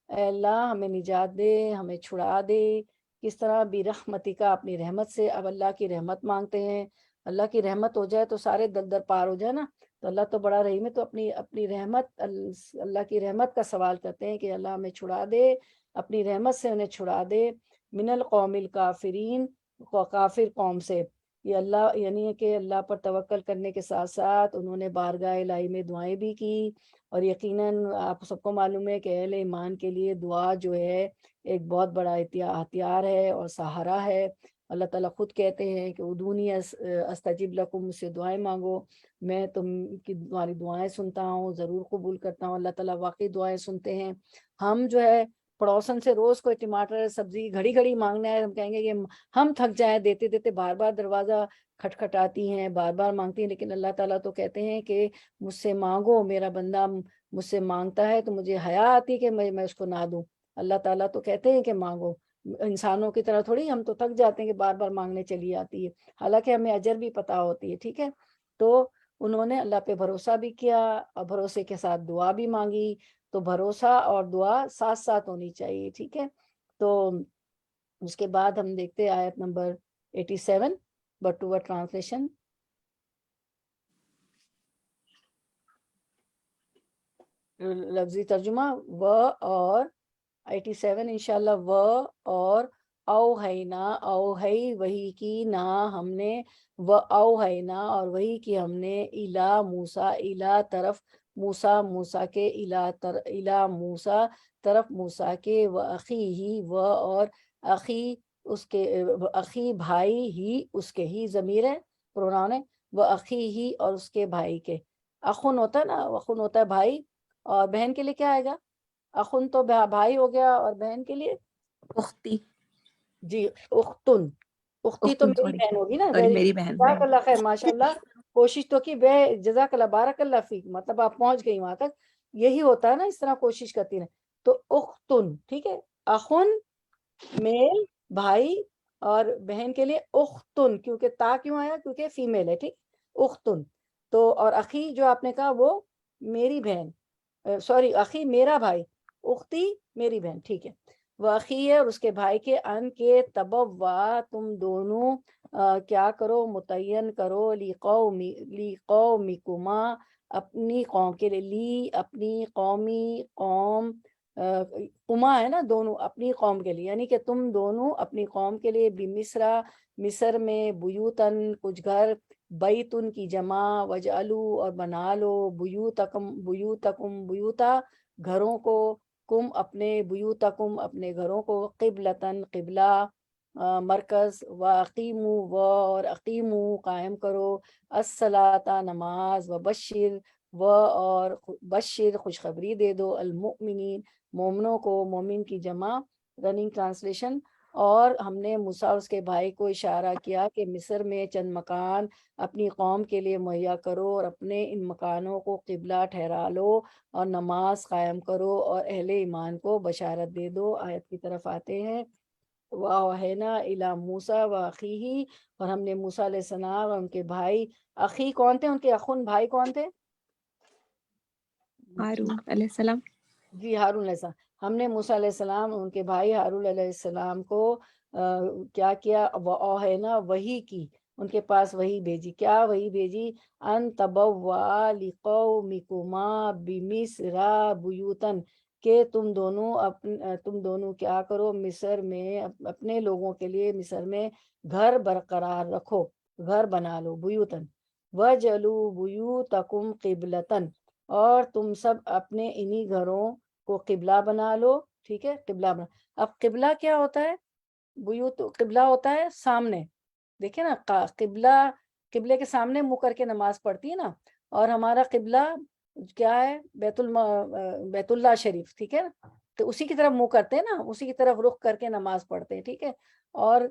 Speaker 2: اے اللہ ہمیں نجات دے، ہمیں چھڑا دے. کس طرح؟ برحمتک، اپنی رحمت سے. اب اللہ کی رحمت مانگتے ہیں، اللہ کی رحمت ہو جائے تو سارے دلدل پار ہو جائے نا. تو اللہ تو بڑا رحیم ہے، تو اپنی رحمت، اللہ کی رحمت کا سوال کرتے ہیں کہ اللہ ہمیں چھڑا دے، اپنی رحمت سے انہیں چھڑا دے. من القوم الکافرین، کافر قوم سے. یہ اللہ یعنی کہ اللہ پر توکل کرنے کے ساتھ ساتھ انہوں نے بارگاہ الہی میں دعائیں بھی کی. اور یقیناً آپ سب کو معلوم ہے کہ اہل ایمان کے لیے دعا جو ہے ایک بہت بڑا ہتھیار ہے اور سہارا ہے. اللہ تعالیٰ خود کہتے ہیں کہ ادونی استجب لکم، مجھ سے دعائیں مانگو، میں تم کی تمہاری دعائیں سنتا ہوں، ضرور قبول کرتا ہوں. اللہ تعالیٰ واقعی دعائیں سنتے ہیں. ہم جو ہے پڑوسن سے روز کوئی ٹماٹر سبزی گھڑی گھڑی مانگنا ہے، ہم کہیں گے کہ ہم تھک جائیں دیتے دیتے، بار بار دروازہ کھٹکھٹاتی ہیں، بار بار مانگتی ہیں. لیکن اللہ تعالیٰ تو کہتے ہیں کہ مجھ سے مانگو، میرا بندہ مجھ سے مانگتا ہے تو مجھے حیا آتی کہ میں اس کو نہ دوں. اللہ تعالیٰ تو کہتے ہیں کہ مانگو. انسانوں کی طرح تھوڑی ہم تو تھک جاتے ہیں کہ بار بار مانگنے چلی آتی ہے، حالانکہ ہمیں اجر بھی پتہ ہوتی ہے. ٹھیک ہے، تو انہوں نے اللہ پہ بھروسہ بھی کیا اور بھروسے کے ساتھ دعا بھی مانگی. تو بھروسہ اور دعا ساتھ ساتھ ہونی چاہیے. ٹھیک ہے، تو اس کے بعد ہم دیکھتے آیت نمبر 87 بٹوا ٹرانسلیشن. لفظی ترجمہ و اور 87 انشاءاللہ. و اور اوہینا، اوہی وہی کی، نا ہم نے، و اوہینا اور وہی کی ہم نے، الا موسیٰ الا طرف موسیٰ، موسیٰ کے، الا موسیٰ طرف موسیٰ کے، و اخی ہی، و اور اخی اس کے، اخی بھائی ہی اس کے، ہی ضمیر ہے پروناؤن ہے، و اخی ہی اور اس کے بھائی کے. اخن ہوتا ہے نا، اخن ہوتا ہے بھائی، اور بہن کے لیے کیا آئے گا؟ اخن تو بھائی ہو گیا، اور بہن کے لیے
Speaker 4: اختی،
Speaker 2: جی اختن. اختی تو
Speaker 4: اختن،
Speaker 2: میری
Speaker 4: سوری
Speaker 2: بہن ہوگی نا.
Speaker 4: سوری، میری بہن.
Speaker 2: جزاک اللہ خیر، ماشاء اللہ کوشش تو کی. جزاک اللہ، بارک اللہ فیک، مطلب آپ پہنچ گئی وہاں تک. یہی ہوتا ہے نا، اس طرح کوشش کرتی رہیں. تو اختن، ٹھیک ہے، اخن میل بھائی، اور بہن کے لیے اختن. کیونکہ تا کیوں آیا؟ کیونکہ فیمیل ہے. ٹھیک، اختن. تو اور اخی جو آپ نے کہا وہ میری بہن، سوری اخی میرا بھائی، اختی میری بہن. ٹھیک ہے، وہ اخی ہے اور اس کے بھائی کے، ان کے تبوا تم دونوں کیا کرو، متعین کرو، لیقومکما اپنی قوم کے لیے، لی اپنی، قومی قوم، قما ہے نا دونوں، اپنی قوم کے لیے، یعنی کہ تم دونوں اپنی قوم کے لیے، بمصر مصر میں، بیوتن کچھ گھر، بیتن کی جمع، وجعلو اور بنا لو، بیوتکم بیوتا گھروں کو، کم اپنے، بیوتکم اپنے گھروں کو، قبلتن قبلہ مرکز، واقیمو و اور اقیمو قائم کرو، الصلاۃ نماز، وبشر و اور بشر خوشخبری دے دو، المؤمنین مومنوں کو، مومن کی جمع رننگ ٹرانسلیشن. اور ہم نے موسیٰ اور اس کے بھائی کو اشارہ کیا کہ مصر میں چند مکان اپنی قوم کے لیے مہیا کرو، اور اپنے ان مکانوں کو قبلہ ٹھہرا لو، اور نماز قائم کرو، اور اہل ایمان کو بشارت دے دو. آیت کی طرف آتے ہیں. وَأَوْحَيْنَا إِلَىٰ مُوسَىٰ وَأَخِيهِ، اور ہم نے موسیٰ علیہ السلام اور ان کے بھائی، اخی کون تھے؟ ان کے اخن بھائی کون تھے؟
Speaker 4: ہارون علیہ السلام.
Speaker 2: جی ہارون علیہ السلام. ہم نے موسیٰ علیہ السلام ان کے بھائی ہارون علیہ السلام کو کیا کیا؟ وَأَوْحَيْنَا وحی کی، ان کے پاس وحی بھیجی. کیا وحی بھیجی؟ ان تبوا لقومکما بمصر بیوتن، کہ تم دونوں کیا کرو مصر میں، اپنے لوگوں کے لیے مصر میں گھر برقرار رکھو، گھر بنا لو، بیوتن. وَجَعَلُوا بُيُوتَكُمْ قِبْلَةً، اور تم سب اپنے انہی گھروں کو قبلہ بنا لو. ٹھیک ہے، قبلہ بنا. اب قبلہ کیا ہوتا ہے؟ بیوت قبلہ ہوتا ہے سامنے. دیکھیں نا، قبلے کے سامنے منہ کر کے نماز پڑھتی ہے نا، اور ہمارا قبلہ کیا ہے؟ بیت اللہ شریف. ٹھیک ہے نا، تو اسی کی طرف منہ کرتے ہیں نا، اسی کی طرف رخ کر کے نماز پڑھتے ہیں. ٹھیک ہے، اور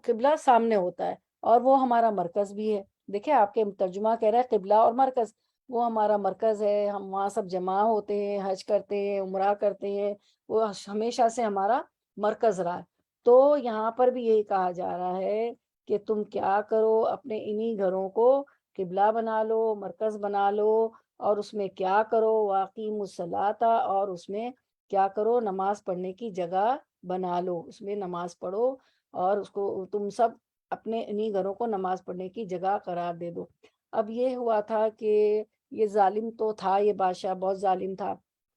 Speaker 2: قبلہ سامنے ہوتا ہے، اور وہ ہمارا مرکز بھی ہے. دیکھیں آپ کے ترجمہ کہہ رہا ہے قبلہ اور مرکز، وہ ہمارا مرکز ہے. ہم وہاں سب جمع ہوتے ہیں، حج کرتے ہیں، عمرہ کرتے ہیں، وہ ہمیشہ سے ہمارا مرکز رہا ہے. تو یہاں پر بھی یہی کہا جا رہا ہے کہ تم کیا کرو، اپنے انہی گھروں کو قبلہ بنا لو، مرکز بنا لو، اور اس میں کیا کرو، واقیم الصلاۃ، اور اس میں کیا کرو، نماز پڑھنے کی جگہ بنا لو، اس میں نماز پڑھو، اور اس کو تم سب اپنے انہی گھروں کو نماز پڑھنے کی جگہ قرار دے دو۔ اب یہ ہوا تھا کہ یہ ظالم تو تھا، یہ بادشاہ بہت ظالم تھا،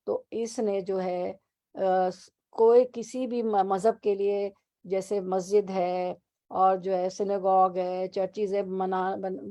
Speaker 2: تو اس نے جو ہے کوئی کسی بھی مذہب کے لیے، جیسے مسجد ہے اور جو ہے سینیگوگ ہے، چرچز ہے،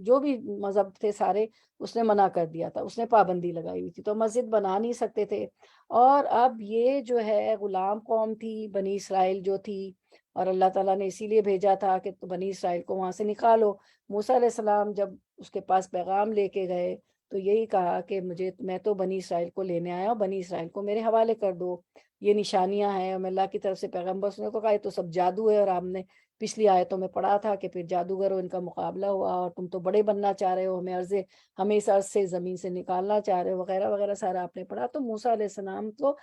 Speaker 2: جو بھی مذہب تھے سارے اس نے منع کر دیا تھا، اس نے پابندی لگائی ہوئی تھی، تو مسجد بنا نہیں سکتے تھے۔ اور اب یہ جو ہے غلام قوم تھی بنی اسرائیل جو تھی، اور اللہ تعالیٰ نے اسی لیے بھیجا تھا کہ بنی اسرائیل کو وہاں سے نکالو۔ موسیٰ علیہ السلام جب اس کے پاس پیغام لے کے گئے تو یہی کہا کہ میں تو بنی اسرائیل کو لینے آیا ہوں، بنی اسرائیل کو میرے حوالے کر دو، یہ نشانیاں ہیں، اور اللہ کی طرف سے پیغمبر نے کو کہا یہ تو سب جادو ہے، اور آپ نے پچھلی آیتوں میں پڑھا تھا کہ پھر جادوگروں ان کا مقابلہ ہوا، اور تم تو بڑے بننا چاہ رہے ہو، ہمیں اس عرض سے زمین سے نکالنا چاہ رہے ہو، وغیرہ وغیرہ سارا آپ نے پڑھا۔ تو موسیٰ علیہ السلام تو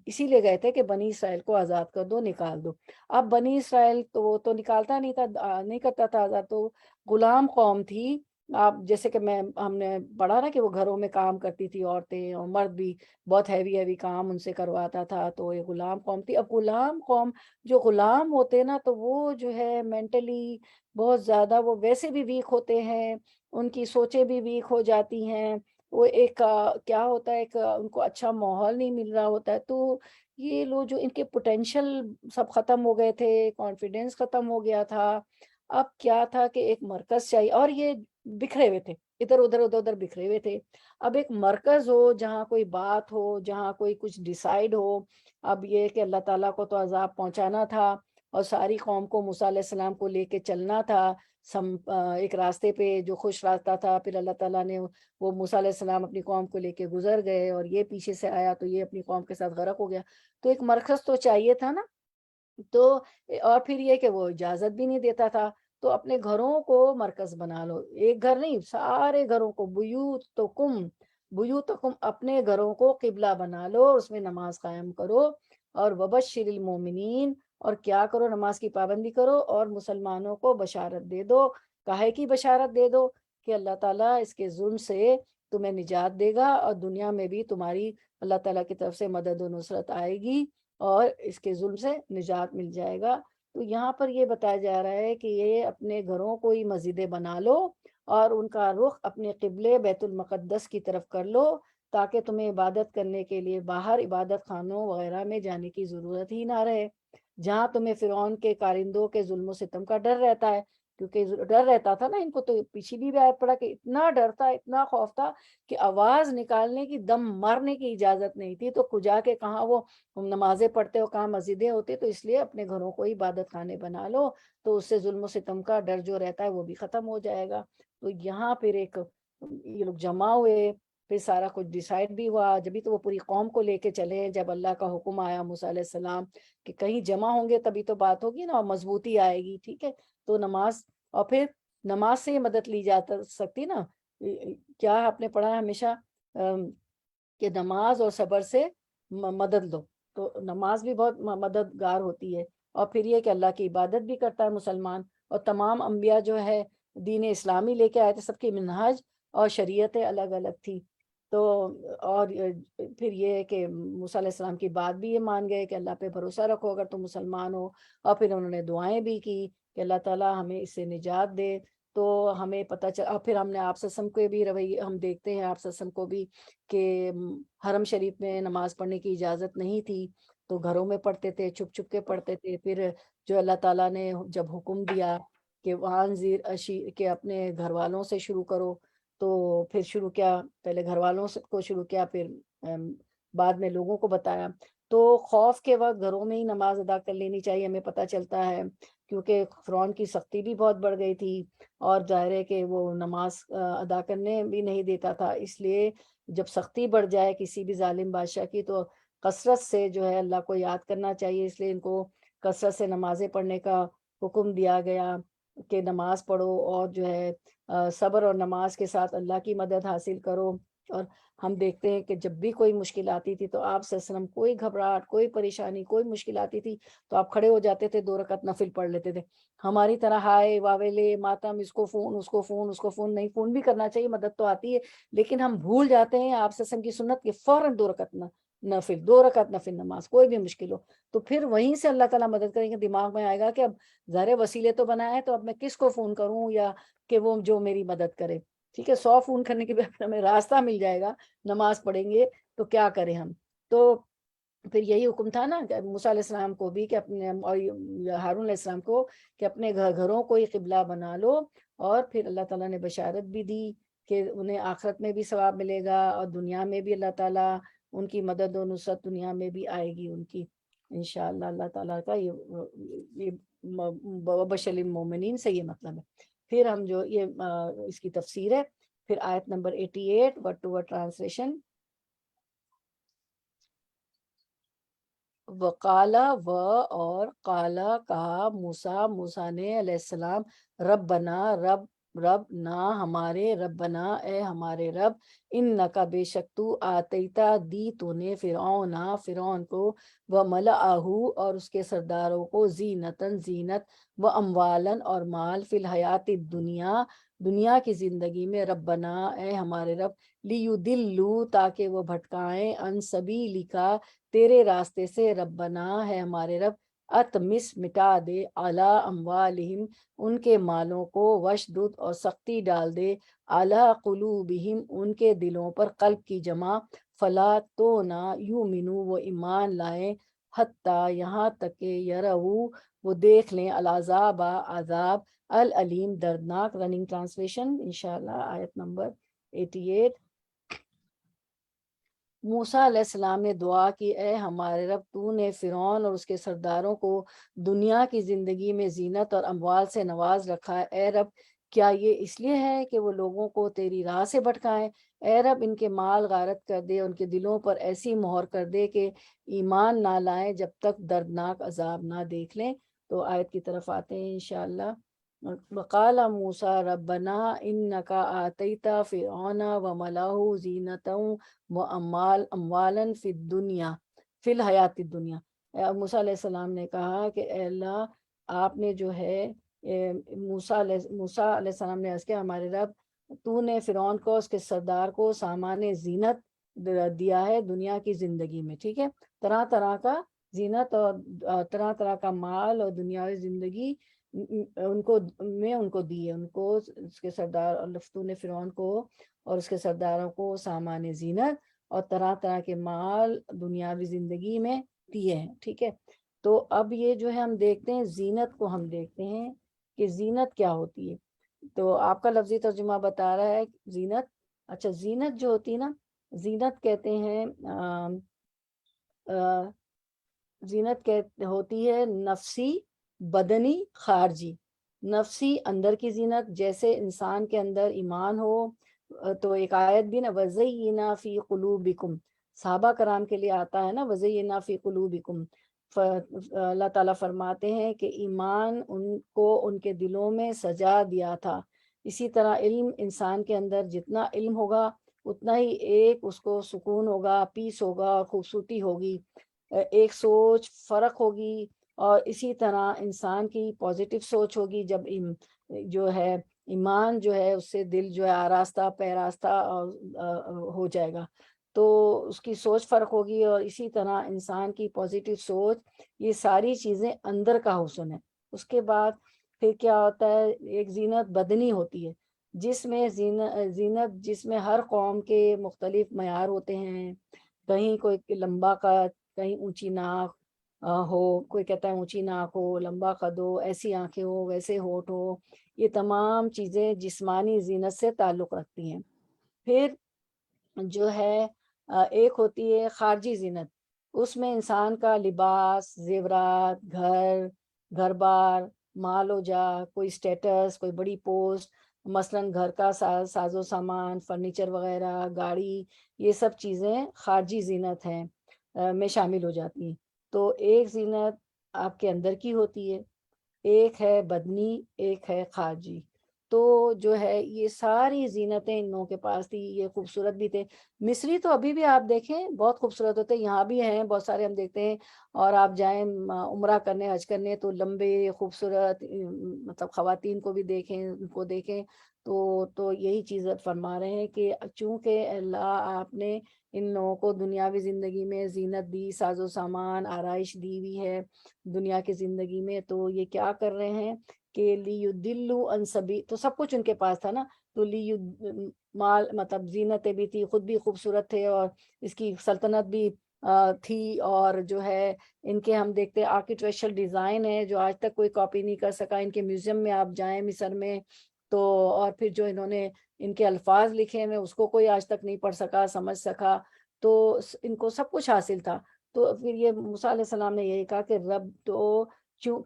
Speaker 2: اسی لیے گئے تھے کہ بنی اسرائیل کو آزاد کر دو، نکال دو۔ اب بنی اسرائیل تو نکالتا نہیں تھا، نہیں کرتا تھا آزاد، تو غلام قوم تھی۔ آپ جیسے کہ ہم نے پڑھا نا کہ وہ گھروں میں کام کرتی تھی، عورتیں اور مرد بھی، بہت ہیوی کام ان سے کرواتا تھا، تو یہ غلام قوم تھی۔ اب غلام قوم جو غلام ہوتے نا، تو وہ جو ہے مینٹلی بہت زیادہ، وہ ویسے بھی ویک ہوتے ہیں، ان کی سوچیں بھی ویک ہو جاتی ہیں، وہ ایک کیا ہوتا ہے، ایک ان کو اچھا ماحول نہیں مل رہا ہوتا ہے، تو یہ لوگ جو ان کے پوٹینشیل سب ختم ہو گئے تھے، کانفیڈینس ختم ہو گیا تھا۔ اب کیا تھا کہ ایک مرکز چاہیے، اور یہ بکھرے ہوئے تھے، ادھر ادھر بکھرے ہوئے تھے۔ اب ایک مرکز ہو جہاں کوئی بات ہو، جہاں کوئی کچھ ڈیسائیڈ ہو۔ اب یہ کہ اللہ تعالیٰ کو تو عذاب پہنچانا تھا، اور ساری قوم کو موسیٰ علیہ السلام کو لے کے چلنا تھا ایک راستے پہ جو خوش راستہ تھا۔ پھر اللہ تعالیٰ نے وہ موسیٰ علیہ السلام اپنی قوم کو لے کے گزر گئے، اور یہ پیچھے سے آیا تو یہ اپنی قوم کے ساتھ غرق ہو گیا۔ تو ایک مرکز تو چاہیے تھا نا، تو اور پھر یہ کہ وہ اجازت بھی نہیں دیتا تھا، تو اپنے گھروں کو مرکز بنا لو، ایک گھر نہیں، سارے گھروں کو، بیوتکم اپنے گھروں کو قبلہ بنا لو، اس میں نماز قائم کرو، اور وبشر المومنین، اور کیا کرو، نماز کی پابندی کرو، اور مسلمانوں کو بشارت دے دو۔ کاہے کی بشارت دے دو؟ کہ اللہ تعالیٰ اس کے ظلم سے تمہیں نجات دے گا، اور دنیا میں بھی تمہاری اللہ تعالیٰ کی طرف سے مدد و نصرت آئے گی، اور اس کے ظلم سے نجات مل جائے گا۔ تو یہاں پر یہ بتایا جا رہا ہے کہ یہ اپنے گھروں کو ہی مسجدیں بنا لو، اور ان کا رخ اپنے قبلے بیت المقدس کی طرف کر لو، تاکہ تمہیں عبادت کرنے کے لیے باہر عبادت خانوں وغیرہ میں جانے کی ضرورت ہی نہ رہے، جہاں تمہیں فرعون کے کارندوں کے ظلم و ستم کا ڈر رہتا ہے، کیونکہ ڈر رہتا تھا نا ان کو، تو پیچھے بھی آیت پڑا کہ اتنا ڈر تھا، اتنا خوف تھا کہ آواز نکالنے کی، دم مارنے کی اجازت نہیں تھی، تو جا کے کہاں وہ نمازیں پڑھتے ہو، کہاں مسجدیں ہوتی، تو اس لیے اپنے گھروں کو عبادت خانے بنا لو، تو اس سے ظلم و ستم کا ڈر جو رہتا ہے وہ بھی ختم ہو جائے گا۔ تو یہاں پھر یہ لوگ جمع ہوئے، پھر سارا کچھ ڈیسائیڈ بھی ہوا، جبھی تو وہ پوری قوم کو لے کے چلے، جب اللہ کا حکم آیا موسیٰ علیہ السلام کہ کہیں جمع ہوں گے تبھی تو بات ہوگی نا، اور مضبوطی آئے گی، ٹھیک ہے۔ تو نماز، اور پھر نماز سے مدد لی جا سکتی نا، کیا آپ نے پڑھا ہمیشہ کہ نماز اور صبر سے مدد لو، تو نماز بھی بہت مددگار ہوتی ہے، اور پھر یہ کہ اللہ کی عبادت بھی کرتا ہے مسلمان، اور تمام انبیاء جو ہے دین اسلامی لے کے آئے تھے، سب کی منہج اور شریعتیں الگ الگ تھی، تو اور پھر یہ کہ موسیٰ علیہ السلام کی بات بھی یہ مان گئے کہ اللہ پہ بھروسہ رکھو اگر تم مسلمان ہو، اور پھر انہوں نے دعائیں بھی کی کہ اللہ تعالیٰ ہمیں اس سے نجات دے۔ تو ہمیں پتہ چلا، اور پھر ہم نے آپ وسلم کے بھی رویے ہم دیکھتے ہیں، آپ وسلم کو بھی کہ حرم شریف میں نماز پڑھنے کی اجازت نہیں تھی، تو گھروں میں پڑھتے تھے، چھپ چھپ کے پڑھتے تھے۔ پھر جو اللہ تعالیٰ نے جب حکم دیا کہ کہ اپنے گھر والوں سے شروع کرو، تو پھر شروع کیا، پہلے گھر والوں کو شروع کیا، پھر بعد میں لوگوں کو بتایا۔ تو خوف کے وقت گھروں میں ہی نماز ادا کر لینی چاہیے، ہمیں پتہ چلتا ہے، کیونکہ فرعون کی سختی بھی بہت بڑھ گئی تھی، اور ظاہر ہے کہ وہ نماز ادا کرنے بھی نہیں دیتا تھا، اس لیے جب سختی بڑھ جائے کسی بھی ظالم بادشاہ کی، تو کثرت سے جو ہے اللہ کو یاد کرنا چاہیے، اس لیے ان کو کثرت سے نمازیں پڑھنے کا حکم دیا گیا کہ نماز پڑھو، اور جو ہے صبر اور نماز کے ساتھ اللہ کی مدد حاصل کرو، اور ہم دیکھتے ہیں کہ جب بھی کوئی مشکل آتی تھی تو آپ صلی اللہ علیہ وسلم کوئی گھبراہٹ، کوئی پریشانی، کوئی مشکل آتی تھی تو آپ کھڑے ہو جاتے تھے، 2 رکعت نفل پڑھ لیتے تھے. ہماری طرح ہائے واویلے ماتم، اس کو فون اس کو فون اس کو فون نہیں. فون بھی کرنا چاہیے، مدد تو آتی ہے، لیکن ہم بھول جاتے ہیں آپ صلی اللہ علیہ وسلم کی سنت کہ فوراً 2 رکعت نفل، 2 رکعت نفل نماز کوئی بھی مشکل ہو تو پھر وہیں سے اللہ تعالیٰ مدد کریں گے. دماغ میں آئے گا کہ اب ظاہر وسیلے تو بنائے تو اب میں کس کو فون کروں یا کہ وہ جو میری مدد کرے. ٹھیک ہے، 100 فون کرنے کے بعد ہمیں راستہ مل جائے گا، نماز پڑھیں گے تو کیا کریں ہم. تو پھر یہی حکم تھا نا موسیٰ علیہ السلام کو بھی کہ اپنے اور ہارون علیہ السلام کو کہ اپنے گھروں کو ہی قبلہ بنا لو. اور پھر اللہ تعالیٰ نے بشارت بھی دی کہ انہیں آخرت میں بھی ثواب ملے گا اور دنیا میں بھی اللہ تعالیٰ ان کی مدد و نصرت دنیا میں بھی آئے گی ان کی انشاءاللہ. اللہ تعالیٰ کا یہ بشر المومنین سے یہ مطلب ہے. پھر ہم جو یہ اس کی تفسیر ہے، پھر آیت number 88 word to word translation. وقالا اور قالا کہا موسیٰ نے علیہ السلام ربنا رب نہ ہمارے، ربنا اے ہمارے رب، انکا بے شک تو آتیتا دی تو نے فرعون کو، وملأہ اور اس کے سرداروں کو، زینتن زینت، واموالن اور مال، فی الحیات الدنیا دنیا کی زندگی میں، ربنا اے ہمارے رب، لیدلوا تاکہ وہ بھٹکائیں، عن سبیلکا تیرے راستے سے، ربنا ہے ہمارے رب، اتمس مٹا دے، علی اموالہم ان کے مالوں کو، وشدد اور سختی ڈال دے، علی قلوبہم ان کے دلوں پر، قلب کی جمع، فلا تو نہ یؤمنو وہ ایمان لائیں، حتیٰ یہاں تک کہ یروا وہ دیکھ لیں، العذاب عذاب، العلیم دردناک. رننگ ٹرانسلیشن انشاءاللہ آیت نمبر 88. موسیٰ علیہ السلام نے دعا کی، اے ہمارے رب تو نے فرعون اور اس کے سرداروں کو دنیا کی زندگی میں زینت اور اموال سے نواز رکھا ہے. اے رب کیا یہ اس لیے ہے کہ وہ لوگوں کو تیری راہ سے بھٹکائیں؟ اے رب ان کے مال غارت کر دے، ان کے دلوں پر ایسی مہر کر دے کہ ایمان نہ لائیں جب تک دردناک عذاب نہ دیکھ لیں. تو آیت کی طرف آتے ہیں انشاءاللہ. وقال موسیٰ ربنا انکا آتیتا فرعون وملأہ زینتا اموالا فی الحیات الدنیا. موسیٰ علیہ السلام نے کہا کہ اے اللہ آپ نے جو ہے موسیٰ علیہ السلام نے عرض کیا، ہمارے رب تو نے فرعون کو اس کے سردار کو سامان زینت دیا ہے دنیا کی زندگی میں. ٹھیک ہے، طرح طرح کا زینت اور طرح طرح کا مال اور دنیاوی زندگی ان کو دی ہے، ان کو اس کے سردار تو نے فرعون کو اور اس کے سرداروں کو سامان زینت اور طرح طرح کے مال دنیاوی زندگی میں دیے ہیں. ٹھیک ہے، تو اب یہ جو ہے ہم دیکھتے ہیں زینت کو، ہم دیکھتے ہیں کہ زینت کیا ہوتی ہے. تو آپ کا لفظی ترجمہ بتا رہا ہے زینت. اچھا، زینت جو ہوتی ہے نا، زینت کہتے ہیں زینت ہوتی ہے نفسی، بدنی، خارجی. نفسی اندر کی زینت، جیسے انسان کے اندر ایمان ہو. تو ایک آیت بھی نا وَزَيِّنَا فِي قُلُوبِكُمْ، صحابہ کرام کے لیے آتا ہے نا وَزَيِّنَا فِي قُلُوبِكُمْ. اللہ تعالیٰ فرماتے ہیں کہ ایمان ان کو ان کے دلوں میں سجا دیا تھا. اسی طرح علم، انسان کے اندر جتنا علم ہوگا اتنا ہی ایک اس کو سکون ہوگا، پیس ہوگا اور خوبصورتی ہوگی، ایک سوچ فرق ہوگی. اور اسی طرح انسان کی پازیٹیو سوچ ہوگی جب جو ہے ایمان جو ہے اس سے دل جو ہے آراستہ پیراستہ ہو جائے گا، تو اس کی سوچ فرق ہوگی. اور اسی طرح انسان کی پازیٹیو سوچ، یہ ساری چیزیں اندر کا حسن ہے. اس کے بعد پھر کیا ہوتا ہے، ایک زینت بدنی ہوتی ہے، جس میں زینت جس میں ہر قوم کے مختلف معیار ہوتے ہیں. کہیں کوئی لمبا قد، کہیں اونچی ناک ہو، کوئی کہتا ہے اونچی ناک ہو، لمبا قد ہو، ایسی آنکھیں ہو، ویسے ہونٹ ہو. یہ تمام چیزیں جسمانی زینت سے تعلق رکھتی ہیں. پھر جو ہے ایک ہوتی ہے خارجی زینت، اس میں انسان کا لباس، زیورات، گھر بار، مال و جا، کوئی سٹیٹس، کوئی بڑی پوسٹ، مثلاً گھر کا ساز و سامان، فرنیچر وغیرہ، گاڑی، یہ سب چیزیں خارجی زینت ہیں میں شامل ہو جاتی ہیں. تو ایک زینت آپ کے اندر کی ہوتی ہے، ایک ہے بدنی، ایک ہے خارجی. تو جو ہے یہ ساری زینتیں ان لوگوں کے پاس تھی، یہ خوبصورت بھی تھے۔ مصری تو ابھی بھی آپ دیکھیں بہت خوبصورت ہوتے ہیں، یہاں بھی ہیں بہت سارے ہم دیکھتے ہیں، اور آپ جائیں عمرہ کرنے حج کرنے تو لمبے خوبصورت مطلب خواتین کو بھی دیکھیں، ان کو دیکھیں تو یہی چیز فرما رہے ہیں کہ چونکہ اللہ آپ نے ان لوگوں کو دنیاوی زندگی میں زینت دی، ساز و سامان آرائش دی ہوئی ہے دنیا کی زندگی میں، تو یہ کیا کر رہے ہیں کہ لیدلوا عن سبیل، تو سب کچھ ان کے پاس تھا نا، تو مال مطلب زینتیں بھی تھی، خود بھی خوبصورت تھے، اور اس کی سلطنت بھی تھی، اور جو ہے ان کے ہم دیکھتے ہیں آرکیٹیکچرل ڈیزائن ہے جو آج تک کوئی کاپی نہیں کر سکا، ان کے میوزیم میں آپ جائیں مصر میں تو، اور پھر جو انہوں نے ان کے الفاظ لکھے ہیں اس کو کوئی آج تک نہیں پڑھ سکا سمجھ سکا، تو ان کو سب کچھ حاصل تھا۔ تو پھر یہ موسیٰ علیہ السلام نے یہی کہا کہ رب تو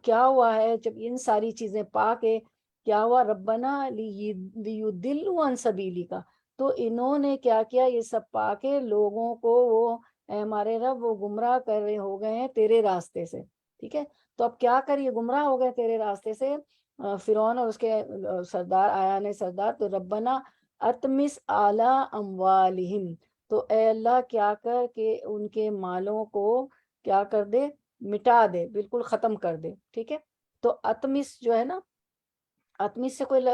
Speaker 2: کیا ہوا ہے جب ان ساری چیزیں پا کے کیا ہوا، ربنا لیضلوا عن سبیلک، تو انہوں نے کیا کیا یہ سب پا کے لوگوں کو وہ اے ہمارے رب وہ گمراہ کر رہے ہو گئے ہیں تیرے راستے سے، ٹھیک ہے۔ تو اب کیا کر یہ گمراہ ہو گئے تیرے راستے سے، فرعون اور اس کے سردار آیان سردار، تو ربنا اتمس اعلی اموالہم، تو اے اللہ کیا کر کہ ان کے مالوں کو کیا کر دے، مٹا دے، بالکل ختم کر دے، ٹھیک ہے۔ تو اتمس جو ہے نا، اتمس سے کوئی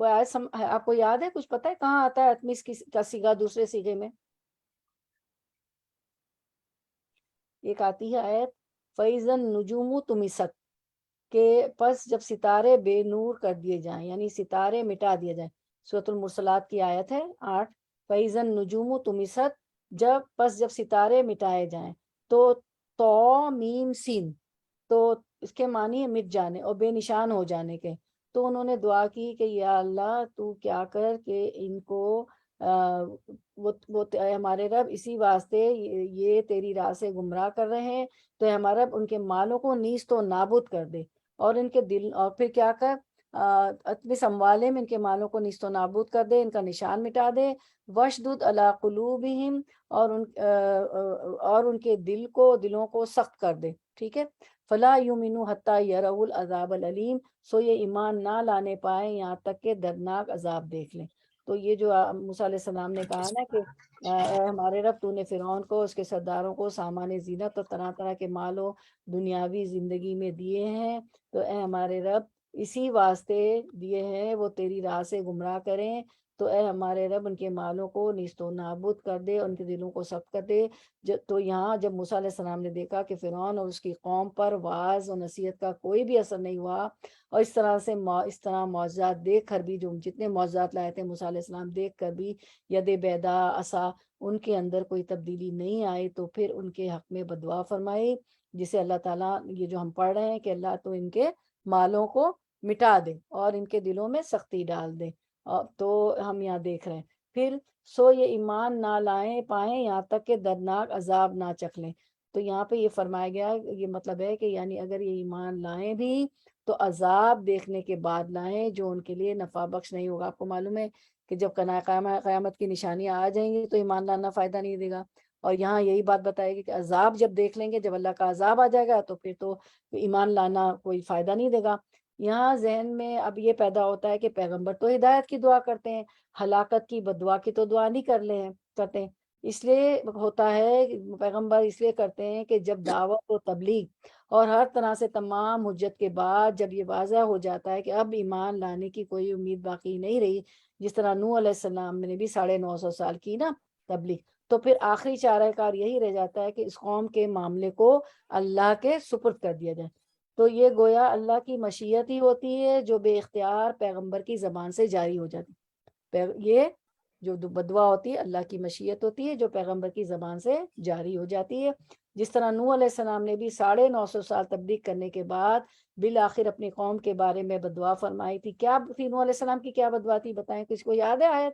Speaker 2: آیت آپ کو یاد ہے، کچھ پتہ ہے کہاں آتا ہے اتمس کا صیغہ دوسرے صیغے میں؟ ایک آتی ہے آیت فَإِذَا النُّجُومُ طُمِسَتْ، کہ پس جب ستارے بے نور کر دیے جائیں، یعنی ستارے مٹا دیے جائیں، سورۃ المرسلات کی آیت ہے 8، فَإِذَا النُّجُومُ طُمِسَتْ، جب ستارے مٹائے جائیں، تو تو میم سین، تو اس کے معنی ہے مٹ جانے اور بے نشان ہو جانے کے۔ تو انہوں نے دعا کی کہ یا اللہ تو کیا کر کہ ان کو وہ ہمارے رب اسی واسطے یہ تیری راہ سے گمراہ کر رہے ہیں، تو اے ہمارا رب ان کے مالوں کو نیست و نابود کر دے، اور ان کے دل، اور پھر کیا کر اتمس اموالہم، ان کے مالوں کو نیست و نابود کر دے، ان کا نشان مٹا دے، وشدد علی قلوبہم، اور ان کے دلوں کو سخت کر دے، ٹھیک ہے۔ فلا یؤمنوا حتی یروا العذاب العلیم، سو یہ ایمان نہ لانے پائے یہاں تک کہ دردناک عذاب دیکھ لیں۔ تو یہ جو موسیٰ علیہ السلام نے کہا نا کہ اے ہمارے رب تو نے فرعون کو اس کے سرداروں کو سامان زینت اور طرح طرح کے مال و دنیاوی زندگی میں دیے ہیں، تو اے ہمارے رب اسی واسطے دیے ہیں وہ تیری راہ سے گمراہ کریں، تو اے ہمارے رب ان کے مالوں کو نیست و نابود کر دے، ان کے دلوں کو سخت کر دے۔ تو یہاں جب موسیٰ علیہ السلام نے دیکھا کہ فرعون اور اس کی قوم پر وعظ و نصیحت کا کوئی بھی اثر نہیں ہوا، اور اس طرح معجزات دیکھ کر بھی، جو جتنے معجزات لائے تھے موسیٰ علیہ السلام، دیکھ کر بھی ید بیدا عصا ان کے اندر کوئی تبدیلی نہیں آئی، تو پھر ان کے حق میں بدعا فرمائی، جسے اللہ تعالیٰ یہ جو ہم پڑھ رہے ہیں کہ اللہ تو ان کے مالوں کو مٹا دے اور ان کے دلوں میں سختی ڈال دے، تو ہم یہاں دیکھ رہے ہیں پھر سو یہ ایمان نہ لائیں پائیں یہاں تک کہ دردناک عذاب نہ چکھ لیں۔ تو یہاں پہ یہ فرمایا گیا، یہ مطلب ہے کہ یعنی اگر یہ ایمان لائیں بھی تو عذاب دیکھنے کے بعد لائیں جو ان کے لیے نفع بخش نہیں ہوگا۔ آپ کو معلوم ہے کہ جب قیامت کی نشانیاں آ جائیں گی تو ایمان لانا فائدہ نہیں دے گا، اور یہاں یہی بات بتائے گی کہ عذاب جب دیکھ لیں گے، جب اللہ کا عذاب آ جائے گا تو پھر تو ایمان لانا کوئی فائدہ نہیں دے گا۔ یہاں ذہن میں اب یہ پیدا ہوتا ہے کہ پیغمبر تو ہدایت کی دعا کرتے ہیں، ہلاکت کی بددعا کی تو دعا نہیں کرتے ہیں، اس لیے ہوتا ہے پیغمبر اس لیے کرتے ہیں کہ جب دعوت و تبلیغ اور ہر طرح سے تمام حجت کے بعد جب یہ واضح ہو جاتا ہے کہ اب ایمان لانے کی کوئی امید باقی نہیں رہی، جس طرح نوح علیہ السلام نے بھی 950 سال کی نا تبلیغ، تو پھر آخری چارہ کار یہی رہ جاتا ہے کہ اس قوم کے معاملے کو اللہ کے سپرد کر دیا جائے۔ تو یہ گویا اللہ کی مشیت ہی ہوتی ہے جو بے اختیار پیغمبر کی زبان سے جاری ہو جاتی، یہ جو بدعا ہوتی ہے اللہ کی مشیت ہوتی ہے جو پیغمبر کی زبان سے جاری ہو جاتی ہے۔ جس طرح نوح علیہ السلام نے بھی 950 سال تبلیغ کرنے کے بعد بالآخر اپنی قوم کے بارے میں بدعا فرمائی تھی۔ کیا تھی نوح علیہ السلام کی، کیا بدعا تھی بتائیں، کس کو یاد ہے آیت؟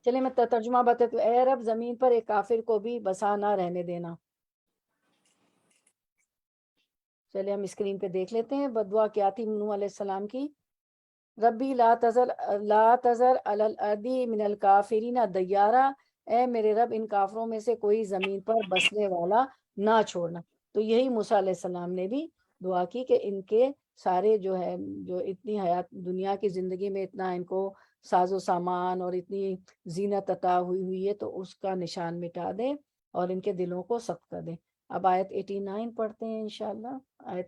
Speaker 2: چلیں میں ترجمہ بتاتی ہوں، اے رب زمین پر ایک کافر کو بھی بسا نہ رہنے دینا۔ چلے ہم اسکرین پہ دیکھ لیتے ہیں بدعا کیا تھی نوح علیہ السلام کی۔ ربی لا تذر علی الارض من الکافرین دیارا، اے میرے رب ان کافروں میں سے کوئی زمین پر بسنے والا نہ چھوڑنا۔ تو یہی موسیٰ علیہ السلام نے بھی دعا کی کہ ان کے سارے جو ہے جو اتنی حیات دنیا کی زندگی میں اتنا ان کو ساز و سامان اور اتنی زینت عطا ہوئی ہے تو اس کا نشان مٹا دے اور ان کے دلوں کو سخت کر دے۔ اب آیت 89 پڑھتے ہیں انشاءاللہ۔ آیت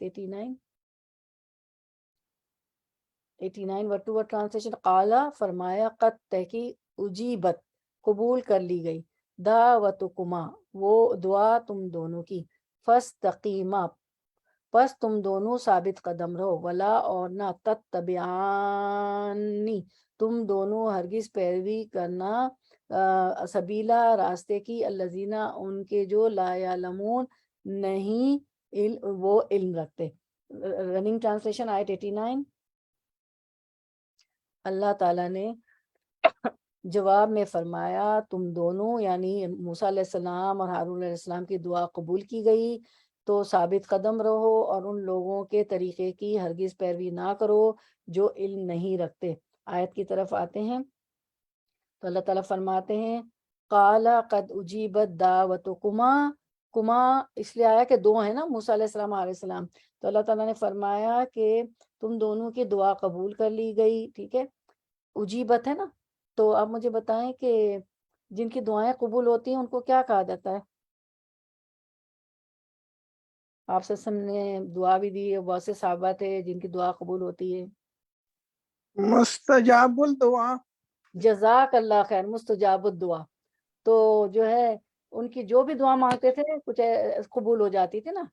Speaker 2: 89 ورڈ ٹو ورڈ ٹرانسلیشن۔ قالا فرمایا، قد تحقیق اجیبت قبول کر لی گئی، دعوتکما وہ دعا تم دونوں کی، فاستقیما پس تم دونوں ثابت قدم رہو، ولا اور نہ تتبعانی تم دونوں ہرگز پیروی کرنا سبیلا راستے کی، الذین ان کے جو لا یعلمون نہیں وہ علم رکھتے۔ رننگ ٹرانسلیشن آیت 89۔ اللہ تعالیٰ نے جواب میں فرمایا تم دونوں یعنی موسیٰ علیہ السلام اور ہارون علیہ السلام کی دعا قبول کی گئی، تو ثابت قدم رہو اور ان لوگوں کے طریقے کی ہرگز پیروی نہ کرو جو علم نہیں رکھتے۔ آیت کی طرف آتے ہیں تو اللہ تعالیٰ فرماتے ہیں قال قد اجیبت دعوتکما، کما اس لیے آیا کہ دو ہیں نا، موسیٰ علیہ السلام علیہ السلام، تو اللہ تعالیٰ نے فرمایا کہ تم دونوں کی دعا قبول کر لی گئی، ٹھیک ہے، اجیبت ہے نا۔ تو آپ مجھے بتائیں کہ جن کی دعائیں قبول ہوتی ہیں ان کو کیا کہا جاتا ہے؟ آپ سے نے دعا بھی دی ہے، بہت سے صحابہ تھے جن کی دعا قبول ہوتی ہے۔
Speaker 3: مستجاب الدعا۔
Speaker 2: جزاک اللہ خیر، مستجاب الدعا، تو جو ہے ان کی جو بھی دعا مانگتے تھے کچھ قبول ہو جاتی تھی نا،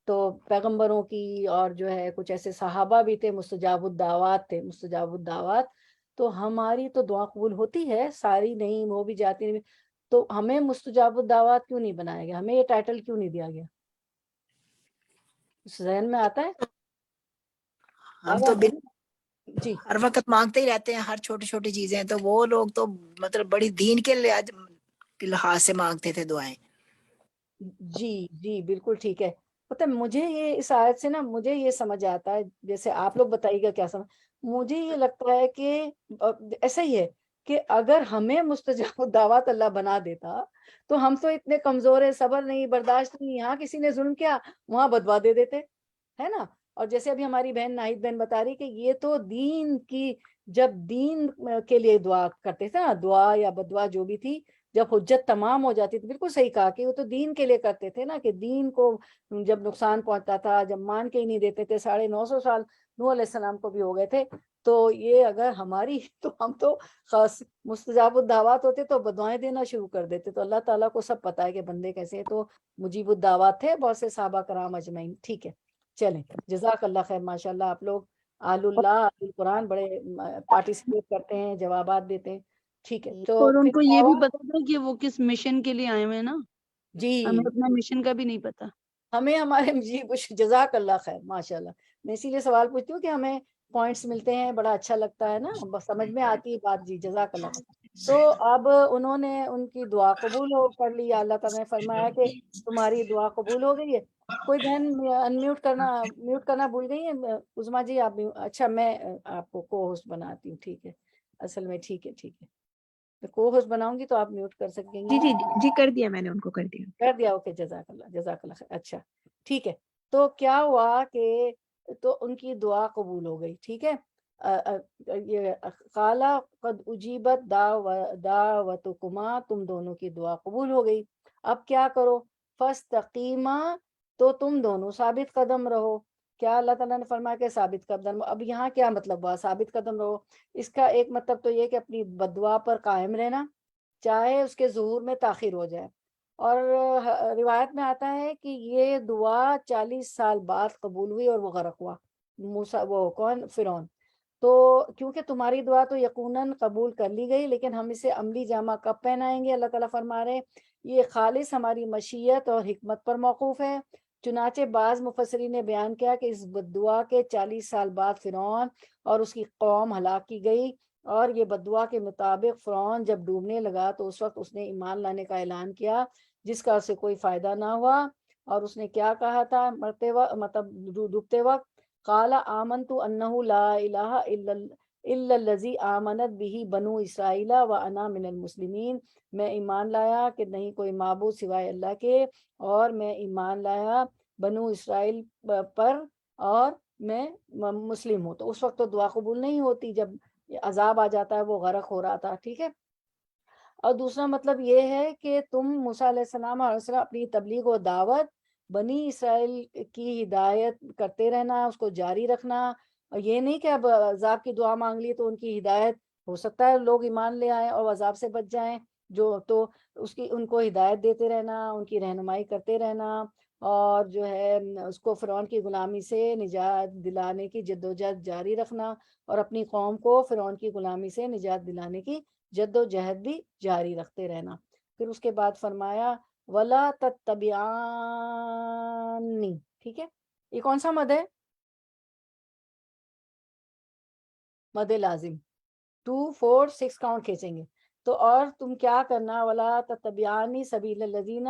Speaker 2: تو پیغمبروں کی اور جو ہے کچھ ایسے صحابہ بھی تھے مستجاب الدعوات تھے، مستجاب الدعوات۔ تو ہماری تو دعا قبول ہوتی ہے، ساری نہیں ہو بھی جاتی، تو ہمیں مستجاب الدعوات کیوں نہیں بنایا گیا؟ ہمیں یہ ٹائٹل کیوں نہیں دیا گیا؟ ذہن میں آتا ہے؟
Speaker 3: ہم تو
Speaker 2: جی
Speaker 3: ہر وقت مانگتے ہی رہتے ہیں ہر چھوٹی چھوٹی چیزیں، تو وہ لوگ تو مطلب بڑی دین کے لحاظ سے مانگتے تھے دعائیں۔
Speaker 2: جی جی بالکل ٹھیک ہے۔ پتہ مجھے یہ اس آیت سے نا مجھے یہ سمجھ آتا ہے، جیسے آپ لوگ بتائیے گا کیا سمجھ، مجھے یہ لگتا ہے کہ ایسا ہی ہے کہ اگر ہمیں مستجاب الدعوات اللہ بنا دیتا تو ہم تو اتنے کمزور ہیں، صبر نہیں، برداشت نہیں، یہاں کسی نے ظلم کیا وہاں بدوا دے دیتے، ہے نا۔ اور جیسے ابھی ہماری بہن ناہید بہن بتا رہی کہ یہ تو دین کی، جب دین کے لیے دعا کرتے تھے نا، دعا یا بدعا جو بھی تھی، جب حجت تمام ہو جاتی تھی، بالکل صحیح کہا کہ وہ تو دین کے لیے کرتے تھے نا، کہ دین کو جب نقصان پہنچتا تھا، جب مان کے ہی نہیں دیتے تھے، 950 سال نوح علیہ السلام کو بھی ہو گئے تھے، تو یہ اگر ہماری تو ہم تو خاص مستجاب الدعوات ہوتے تو بدوائیں دینا شروع کر دیتے۔ تو اللہ تعالیٰ کو سب پتہ ہے کہ بندے کیسے ہیں، تو مجیب الدعوات تھے بہت سے صحابہ کرام اجمعین۔ ٹھیک ہے، چلیں، جزاک اللہ خیر، ماشاءاللہ آپ لوگ آل اللہ آل القرآن بڑے پارٹیسپیٹ کرتے ہیں، جوابات دیتے ہیں، ٹھیک ہے۔ تو
Speaker 6: اور ان
Speaker 2: پھر
Speaker 6: کو یہ بھی پتا تھا کہ وہ کس مشن کے لیے آئے ہوئے ہیں نا،
Speaker 2: جی
Speaker 6: ہمیں اپنا مشن کا بھی نہیں پتا۔
Speaker 2: ہمیں ہمارے جی جزاک اللہ خیر، ماشاءاللہ، میں اسی لیے سوال پوچھتی ہوں کہ ہمیں پوائنٹس ملتے ہیں، بڑا اچھا لگتا ہے نا، بس سمجھ میں آتی ہے بات۔ جی جزاک اللہ خیر۔ تو اب انہوں نے ان کی دعا قبول ہو کر لی، اللہ تعالیٰ نے فرمایا کہ تمہاری دعا قبول ہو گئی ہے۔ کوئی بہن انمیوٹ کرنا بھول گئی ہے؟ عظما جی آپ بھی، اچھا میں آپ کو کو ہوسٹ بناتی ہوں، ٹھیک ہے، اصل میں ٹھیک ہے میں کو ہوسٹ بناؤں گی تو آپ میوٹ کر سکیں گے۔
Speaker 4: جی جی جی کر دیا میں نے، ان کو کر دیا۔
Speaker 2: کر دیا، اوکے، جزاک اللہ خیر، اچھا ٹھیک ہے۔ تو کیا ہوا کہ تو ان کی دعا قبول ہو گئی، ٹھیک ہے۔ یہ قالا قد اجیبت دعوتکما، تم دونوں کی دعا قبول ہو گئی، اب کیا کرو؟ فاستقیما، تو تم دونوں ثابت قدم رہو۔ کیا اللہ تعالیٰ نے فرمایا کہ ثابت قدم؟ اب یہاں کیا مطلب ہوا ثابت قدم رہو؟ اس کا ایک مطلب تو یہ کہ اپنی بددعا پر قائم رہنا، چاہے اس کے ظہور میں تاخیر ہو جائے۔ اور روایت میں آتا ہے کہ یہ دعا 40 سال بعد قبول ہوئی اور وہ غرق ہوا، موسیٰ وہ کون؟ فرعون۔ تو کیونکہ تمہاری دعا تو یقیناً قبول کر لی گئی، لیکن ہم اسے عملی جامہ کب پہنائیں گے؟ اللہ تعالیٰ فرما رہے یہ خالص ہماری مشیت اور حکمت پر موقوف ہے۔ چنانچہ بعض مفسرین نے بیان کیا کہ اس بددعا کے 40 سال بعد فرعون اور اس کی قوم ہلاک کی گئی، اور یہ بددعا کے مطابق فرعون جب ڈوبنے لگا تو اس وقت اس نے ایمان لانے کا اعلان کیا، جس کا اسے کوئی فائدہ نہ ہوا۔ اور اس نے کیا کہا تھا مرتے وقت، مطلب ڈوبتے وقت؟ قال آمنت انہ لا الہ الا الذی آمنت بہ بنو اسرائیل وانا من المسلمین، میں ایمان لایا کہ نہیں کوئی معبود سوائے اللہ کے، اور میں ایمان لایا بنو اسرائیل پر، اور میں مسلم ہوں. تو اس وقت تو دعا قبول نہیں ہوتی جب عذاب آ جاتا ہے. وہ غرق ہو رہا تھا. ٹھیک ہے. اور دوسرا مطلب یہ ہے کہ تم موسیٰ علیہ السلام اپنی تبلیغ و دعوت بنی اسرائیل کی ہدایت کرتے رہنا, اس کو جاری رکھنا. اور یہ نہیں کہ اب عذاب کی دعا مانگ لی تو ان کی ہدایت, ہو سکتا ہے لوگ ایمان لے آئیں اور عذاب سے بچ جائیں, جو تو ان کو ہدایت دیتے رہنا, ان کی رہنمائی کرتے رہنا, اور جو ہے اس کو فرعون کی غلامی سے نجات دلانے کی جدوجہد جاری رکھنا, اور اپنی قوم کو فرعون کی غلامی سے نجات دلانے کی جد و جہد بھی جاری رکھتے رہنا. پھر اس کے بعد فرمایا وَلَا تَتَّبِعَانِّ. ٹھیک ہے. یہ کون سا مد ہے؟ مد لازم. 2 4 6 کاؤنٹ کھینچیں گے تو. اور تم کیا کرنا, وَلَا تَتَّبِعَانِّ سَبِيلَ الَّذِينَ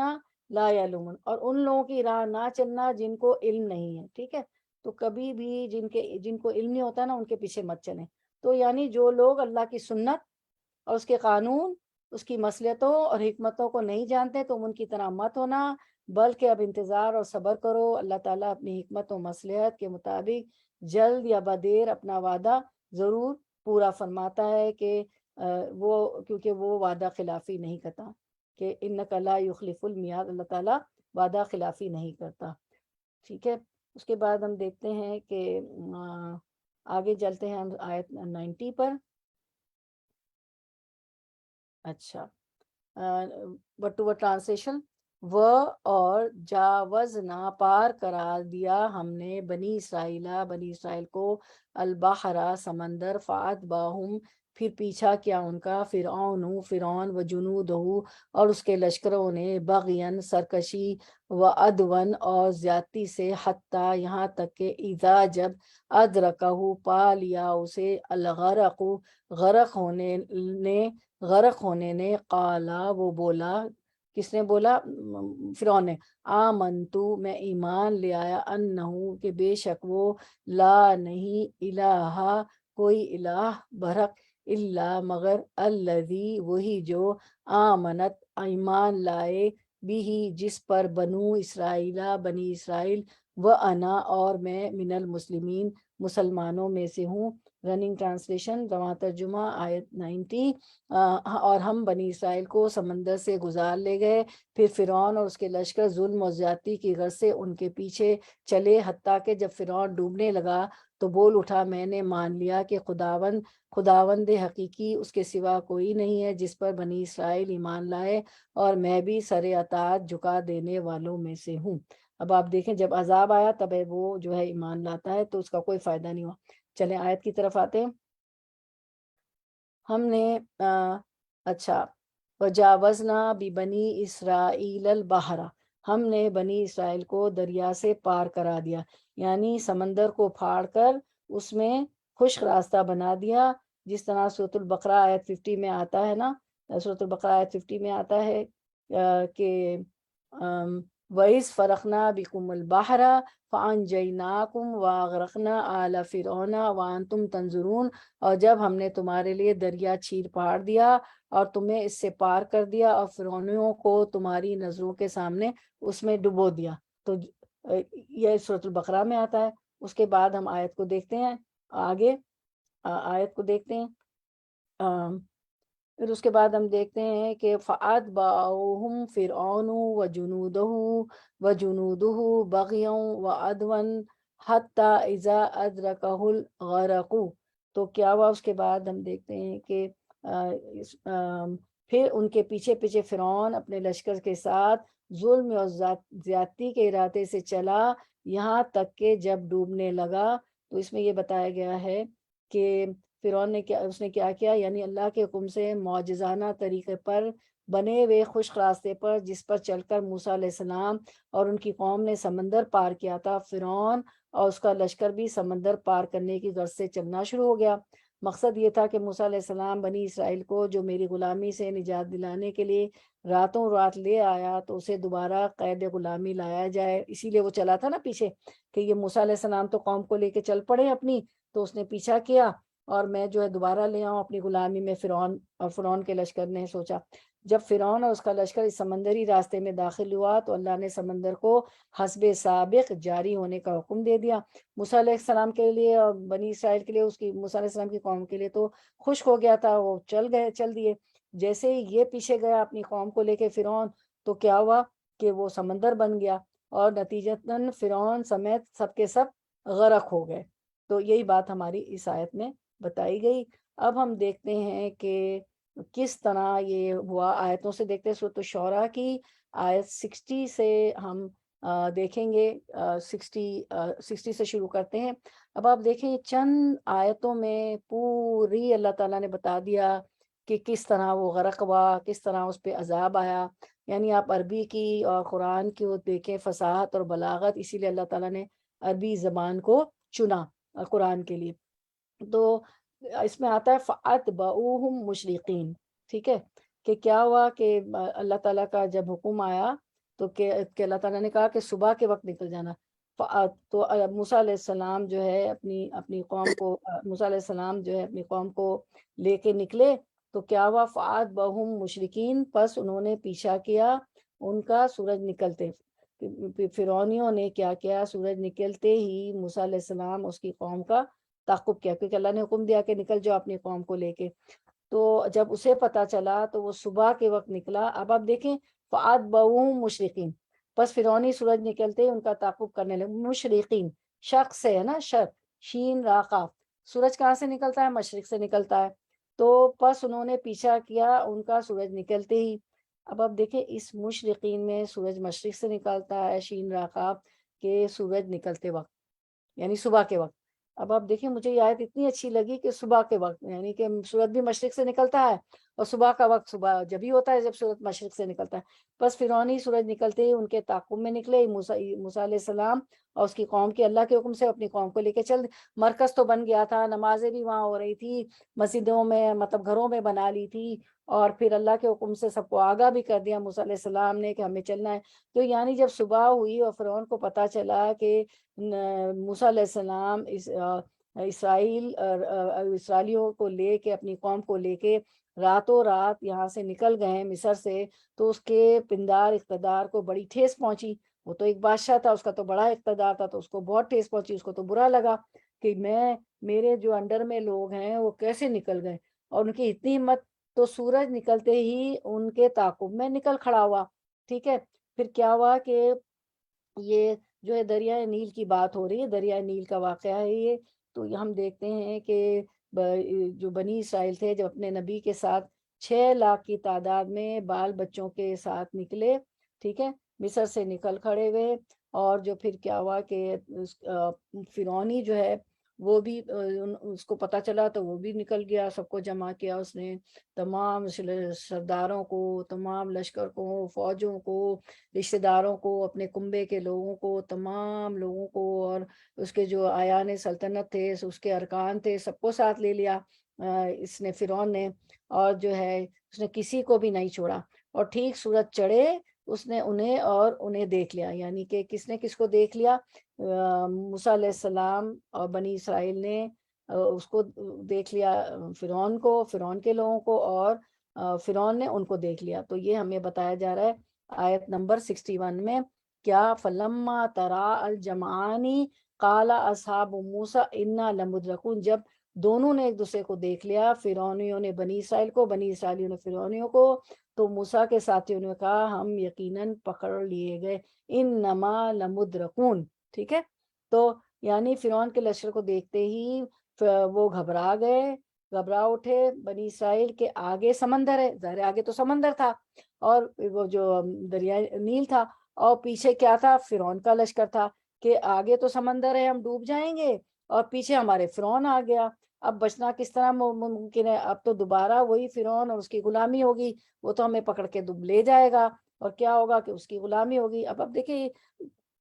Speaker 2: لَا يَعْلَمُونَ, اور ان لوگوں کی راہ نہ چلنا جن کو علم نہیں ہے. ٹھیک ہے. تو کبھی بھی جن کو علم نہیں ہوتا نا ان کے پیچھے مت چلیں. تو یعنی جو لوگ اللہ کی سنت اور اس کے قانون, اس کی مصلحتوں اور حکمتوں کو نہیں جانتے تم ان کی طرح مت ہونا, بلکہ اب انتظار اور صبر کرو. اللہ تعالیٰ اپنی حکمت و مصلحت کے مطابق جلد یا بدیر اپنا وعدہ ضرور پورا فرماتا ہے, کہ کیونکہ وہ وعدہ خلافی نہیں کرتا, کہ انک لا یخلف المیعاد, اللہ تعالیٰ وعدہ خلافی نہیں کرتا. ٹھیک ہے. اس کے بعد ہم دیکھتے ہیں کہ آگے چلتے ہیں ہم آیت 90 پر. اچھا, بٹو ٹرانسلیشن. وہ اور جاوزنا پار کرا دیا ہم نے بنی اسرائیل کو البحرا سمندر, فاتباہم پھر پیچھا کیا ان کا, فرعون و جنودہ اور اس کے لشکروں نے, بغین سرکشی, و عدون اور زیادتی سے, حتیٰ یہاں تک کہ اذا جب ادرکہ پا لیا اسے, الغرق غرق ہونے نے, قالا وہ بولا, کس نے بولا؟ فرعون نے, آمنتو میں ایمان لے آیا, انہو کہ بے شک وہ, لا نہیں, الہ کوئی الہ برحق, الا مگر, الذی وہی جو, آمنت ایمان لائے, بھی جس پر, بنی اسرائیل, وانا اور میں, من المسلمین مسلمانوں میں سے ہوں. رننگ ٹرانسلیشن رواں ترجمہ آیت 90. اور ہم بنی اسرائیل کو سمندر سے گزار لے گئے, پھر فرعون اور اس کے لشکر ظلم و زیادتی کی غرض سے ان کے پیچھے چلے, حتیٰ کہ جب فرعون ڈوبنے لگا تو بول اٹھا, میں نے مان لیا کہ خداوند حقیقی اس کے سوا کوئی نہیں ہے جس پر بنی اسرائیل ایمان لائے, اور میں بھی سر اطاعت جھکا دینے والوں میں سے ہوں. اب آپ دیکھیں جب عذاب آیا تب وہ جو ہے ایمان لاتا ہے, تو اس کا کوئی فائدہ نہیں ہوا. چلیں آیت کی طرف آتے ہیں. ہم نے اچھا, وجاوزنا ببنی اسرائیل البحر, ہم نے بنی اسرائیل کو دریا سے پار کرا دیا, یعنی سمندر کو پھاڑ کر اس میں خشک راستہ بنا دیا, جس طرح سورۃ البقرہ آیت 50 میں آتا ہے نا. سورۃ البقرہ آیت 50 میں آتا ہے کہ وَإِذْ فَرَقْنَا بِكُمُ الْبَحْرَ فَأَنْجَيْنَاكُمْ وَأَغْرَقْنَا آلَ فِرْعَوْنَ وَأَنْتُمْ تَنْظُرُونَ, اور جب ہم نے تمہارے لیے دریا چیر پاڑ دیا اور تمہیں اس سے پار کر دیا, اور فرعونیوں کو تمہاری نظروں کے سامنے اس میں ڈبو دیا. تو یہ سورۃ البقرہ میں آتا ہے. اس کے بعد ہم آیت کو دیکھتے ہیں, آگے آیت کو دیکھتے ہیں. پھر اس کے بعد ہم دیکھتے ہیں کہ فَأَتْبَعَهُمْ فِرْعَوْنُ وَجُنُودُهُ بَغْيًا وَعَدْوًا حَتَّى إِذَا أَدْرَكَهُ الْغَرَقُ. تو کیا ہوا اس کے بعد ہم دیکھتے ہیں کہ پھر ان کے پیچھے فرعون اپنے لشکر کے ساتھ ظلم اور زیادتی کے ارادے سے چلا, یہاں تک کہ جب ڈوبنے لگا. تو اس میں یہ بتایا گیا ہے کہ فرعون نے کیا کیا, یعنی اللہ کے حکم سے معجزانہ طریقے پر بنے ہوئے خشک راستے پر, جس پر چل کر موسیٰ علیہ السلام اور ان کی قوم نے سمندر پار کیا تھا, فرعون اور اس کا لشکر بھی سمندر پار کرنے کی غرض سے چلنا شروع ہو گیا. مقصد یہ تھا کہ موسیٰ علیہ السلام بنی اسرائیل کو جو میری غلامی سے نجات دلانے کے لیے راتوں رات لے آیا, تو اسے دوبارہ قید غلامی لایا جائے. اسی لیے وہ چلا تھا نا پیچھے, کہ یہ موسیٰ علیہ السلام تو قوم کو لے کے چل پڑے اپنی, تو اس نے پیچھا کیا, اور میں جو ہے دوبارہ لے آؤں اپنی غلامی میں فرعون. اور فرعون کے لشکر نے سوچا. جب فرعون اور اس کا لشکر اس سمندری راستے میں داخل ہوا تو اللہ نے سمندر کو حسب سابق جاری ہونے کا حکم دے دیا۔ موسیٰ علیہ السلام کے لیے اور بنی اسرائیل کے لیے، اس کی موسیٰ علیہ السلام کی قوم کے لیے تو خشک ہو گیا تھا، وہ چل دیے۔ جیسے ہی یہ پیچھے گیا اپنی قوم کو لے کے فرعون، تو کیا ہوا کہ وہ سمندر بن گیا اور نتیجتاً فرعون سمیت سب کے سب غرق ہو گئے۔ تو یہی بات ہماری اس آیت میں بتائی گئی۔ اب ہم دیکھتے ہیں کہ کس طرح یہ ہوا، آیتوں سے دیکھتے ہیں۔ سورۃ الشعراء کی آیت 60 سے ہم دیکھیں گے، 60 سے شروع کرتے ہیں۔ اب آپ دیکھیں چند آیتوں میں پوری اللہ تعالیٰ نے بتا دیا کہ کس طرح وہ غرق ہوا، کس طرح اس پہ عذاب آیا۔ یعنی آپ عربی کی اور قرآن کی وہ دیکھیں فصاحت اور بلاغت، اسی لیے اللہ تعالیٰ نے عربی زبان کو چنا قرآن کے لیے۔ تو اس میں آتا ہے فَأَتْبَعُوهُمْ مُشْرِقِينَ، ٹھیک ہے، کہ کیا ہوا کہ اللہ تعالیٰ کا جب حکم آیا تو کہ اللہ تعالیٰ نے کہا کہ صبح کے وقت نکل جانا۔ تو موسیٰ علیہ السلام جو ہے اپنی قوم کو، موسیٰ علیہ السلام جو ہے اپنی قوم کو لے کے نکلے، تو کیا ہوا فَأَتْبَعُوهُمْ مُشْرِقِينَ، پس انہوں نے پیچھا کیا ان کا سورج نکلتے۔ فرعونیوں نے کیا کیا، سورج نکلتے ہی موسیٰ علیہ السلام اس کی قوم کا تعقب کیا، کیونکہ اللہ نے حکم دیا کہ نکل جاؤ اپنی قوم کو لے کے۔ تو جب اسے پتا چلا تو وہ صبح کے وقت نکلا۔ اب آپ دیکھیں فَأَتْبَعُوهُمْ مُشْرِقِينَ، پس فرعونی سورج نکلتے ان کا تعقب کرنے لگے۔ مشرقین شخص ہے نا، شرق شین را قاف، سورج کہاں سے نکلتا ہے؟ مشرق سے نکلتا ہے۔ تو پس انہوں نے پیچھا کیا ان کا سورج نکلتے ہی۔ اب آپ دیکھیں اس مشرقین میں سورج مشرق سے نکلتا ہے، شین را قاف کے سورج نکلتے وقت یعنی صبح کے وقت۔ اب آپ دیکھیں مجھے یہ آیت اتنی اچھی لگی کہ صبح کے وقت، یعنی کہ سورج بھی مشرق سے نکلتا ہے، اور صبح کا وقت صبح جب ہی ہوتا ہے جب سورج مشرق سے نکلتا ہے۔ بس فرعونی سورج نکلتے ہی ان کے تعاقب میں نکلے موسیٰ علیہ السلام اور اس کی قوم کی، اللہ کے حکم سے اپنی قوم کو لے کے چل۔ مرکز تو بن گیا تھا، نمازیں بھی وہاں ہو رہی تھی، مسجدوں میں مطلب گھروں میں بنا لی تھی، اور پھر اللہ کے حکم سے سب کو آگاہ بھی کر دیا موسیٰ علیہ السلام نے کہ ہمیں چلنا ہے۔ تو یعنی جب صبح ہوئی اور فرعون کو پتہ چلا کہ موسیٰ علیہ السلام اسرائیلیوں کو لے کے، اپنی قوم کو لے کے راتوں رات یہاں سے نکل گئے ہیں مصر سے، تو اس کے پندار اقتدار کو بڑی ٹھیس پہنچی۔ وہ تو ایک بادشاہ تھا، اس کا تو بڑا اقتدار تھا، تو اس کو بہت ٹھیس پہنچی، اس کو تو برا لگا کہ میرے جو انڈر میں لوگ ہیں وہ کیسے نکل گئے، اور ان کی اتنی ہمت۔ تو سورج نکلتے ہی ان کے تعاقب میں نکل کھڑا ہوا، ٹھیک ہے۔ پھر کیا ہوا کہ یہ جو ہے دریائے نیل کی بات ہو رہی ہے، دریائے نیل کا واقعہ ہے یہ۔ تو ہم دیکھتے ہیں کہ جو بنی اسرائیل تھے جب اپنے نبی کے ساتھ 6 لاکھ کی تعداد میں بال بچوں کے ساتھ نکلے، ٹھیک ہے، مصر سے نکل کھڑے ہوئے، اور جو پھر کیا ہوا کہ فرعونی جو ہے وہ بھی اس کو پتہ چلا تو وہ بھی نکل گیا، سب کو جمع کیا اس نے، تمام سرداروں کو، تمام لشکر کو، فوجوں کو، رشتہ داروں کو، اپنے کنبے کے لوگوں کو، تمام لوگوں کو، اور اس کے جو آیان سلطنت تھے، اس کے ارکان تھے، سب کو ساتھ لے لیا اس نے، فرعون نے، اور جو ہے اس نے کسی کو بھی نہیں چھوڑا۔ اور ٹھیک سورج چڑھے اس نے انہیں دیکھ لیا، یعنی کہ کس نے کس کو دیکھ لیا؟ موسیٰ علیہ السلام اور بنی اسرائیل نے اس کو دیکھ لیا، فرعون کو، فرعون کے لوگوں کو، اور فرعون نے ان کو دیکھ لیا۔ تو یہ ہمیں بتایا جا رہا ہے آیت نمبر 61 میں، کیا فلما ترا الجمعانی قال اصحاب موسیٰ انا لمدرکون، جب دونوں نے ایک دوسرے کو دیکھ لیا، فرعونیوں نے بنی اسرائیل کو، بنی اسرائیلیوں نے فرعونیوں کو، تو موسیٰ کے ساتھیوں نے کہا ہم یقیناً پکڑ لیے گئے، انما لمدرکون، ٹھیک ہے۔ تو یعنی فرعون کے لشکر کو دیکھتے ہی وہ گھبرا گئے، گھبرا اٹھے۔ بنی اسرائیل کے آگے سمندر ہے، ظاہر آگے تو سمندر تھا، اور وہ جو دریائے نیل تھا، اور پیچھے کیا تھا؟ فرعون کا لشکر تھا، کہ آگے تو سمندر ہے ہم ڈوب جائیں گے، اور پیچھے ہمارے فرعون آ گیا، اب بچنا کس طرح ممکن ہے؟ اب تو دوبارہ وہی فرعون اور اس کی غلامی ہوگی، وہ تو ہمیں پکڑ کے لے جائے گا، اور کیا ہوگا کہ اس کی غلامی ہوگی۔ اب دیکھیں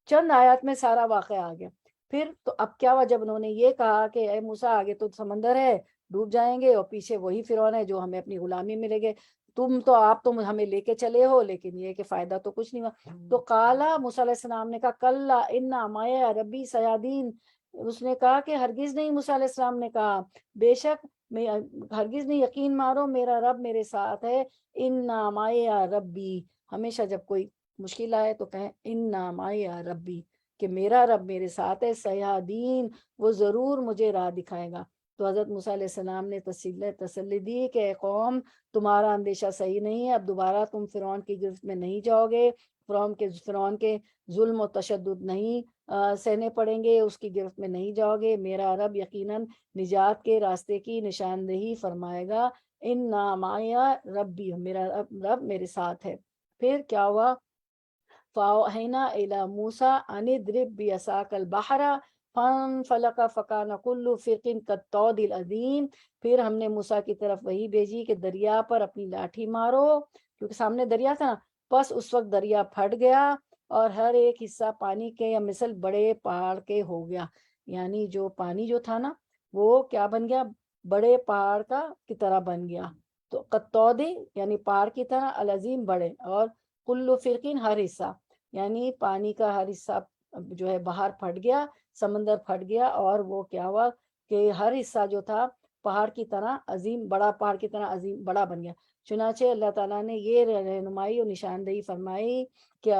Speaker 2: چند آیات میں سارا واقعہ آ گیا۔ پھر تو اب کیا ہوا، جب انہوں نے یہ کہا کہ اے موسیٰ آگے تو سمندر ہے، ڈوب جائیں گے، اور پیچھے وہی فرعون ہے جو ہمیں اپنی غلامی میں لے گئے، آپ تو ہمیں لے کے چلے ہو، لیکن یہ کہ فائدہ تو کچھ نہیں ہوا۔ تو قالا موسیٰ علیہ السلام نے کہا کلا انا معی ربی سیہدین، اس نے کہا کہ ہرگز نہیں، موسیٰ علیہ السلام نے کہا بے شک میں ہرگز نہیں یقین مارو میرا رب میرے ساتھ ہے، اِنَّا مَعِیَ ربی، ہمیشہ جب کوئی مشکل آئے تو کہیں اِنَّا مَعِیَ ربی، کہ میرا رب میرے ساتھ ہے، سیہدین، وہ ضرور مجھے راہ دکھائے گا۔ تو حضرت موسیٰ علیہ السلام نے تسلی دی کہ اے قوم تمہارا اندیشہ صحیح نہیں ہے، اب دوبارہ تم فرعون کی گرفت میں نہیں جاؤ گے، فرعون کے ظلم و تشدد نہیں سہنے پڑیں گے، اس کی گرفت میں نہیں جاؤ گے، میرا رب یقیناً نجات کے راستے کی نشاندہی فرمائے گا، اِنَّا مَعِیَ ربی، میرا رب میرے ساتھ ہے۔ پھر کیا ہوا؟ فَأَوْحَیْنَا إِلَىٰ مُوسَىٰ أَنِ اضْرِب بِعَصَاكَ الْبَحْرَ فَانفَلَقَ فَكَانَ كُلُّ فِرْقٍ كَالطَّوْدِ الْعَظِيمِ، پھر ہم نے موسیٰ کی طرف وہی بھیجی کہ دریا پر اپنی لاٹھی مارو، کیونکہ سامنے دریا تھا، بس اس وقت دریا پھٹ گیا اور ہر ایک حصہ پانی کے یا مثل بڑے پہاڑ کے ہو گیا، یعنی جو پانی جو تھا نا وہ کیا بن گیا؟ بڑے پہاڑ کی طرح بن گیا۔ تو قطودی یعنی پہاڑ کی طرح، العظیم بڑے، اور کل فرقین ہر حصہ، یعنی پانی کا ہر حصہ جو ہے باہر پھٹ گیا، سمندر پھٹ گیا، اور وہ کیا ہوا کہ ہر حصہ جو تھا پہاڑ کی طرح عظیم بڑا، پہاڑ کی طرح عظیم بڑا بن گیا۔ چنانچہ اللہ تعالیٰ نے یہ رہنمائی اور نشاندہی فرمائی کہ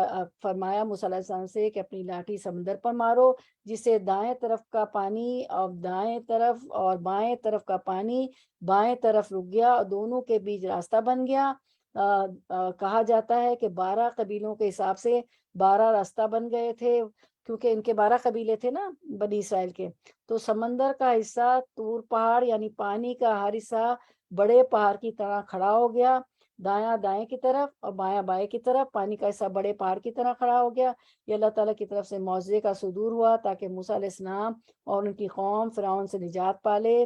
Speaker 2: فرمایا موسیٰ علیہ السلام سے کہ اپنی لاٹھی سمندر پر مارو، جس سے دائیں طرف کا پانی اور دائیں طرف اور بائیں طرف کا پانی بائیں طرف رک گیا اور دونوں کے بیچ راستہ بن گیا۔ کہا جاتا ہے کہ 12 قبیلوں کے حساب سے 12 راستہ بن گئے تھے، کیونکہ ان کے 12 قبیلے تھے نا بنی اسرائیل کے۔ تو سمندر کا حصہ طور پہاڑ یعنی پانی کا ہر حصہ بڑے پہاڑ کی طرح کھڑا ہو گیا، دایاں دائیں کی طرف اور بایاں بائیں کی طرف، پانی کا حصہ بڑے پہاڑ کی طرح کھڑا ہو گیا۔ یہ اللہ تعالیٰ کی طرف سے معجزے کا صدور ہوا تاکہ موسیٰ علیہ السلام اور ان کی قوم فرعون سے نجات پالے۔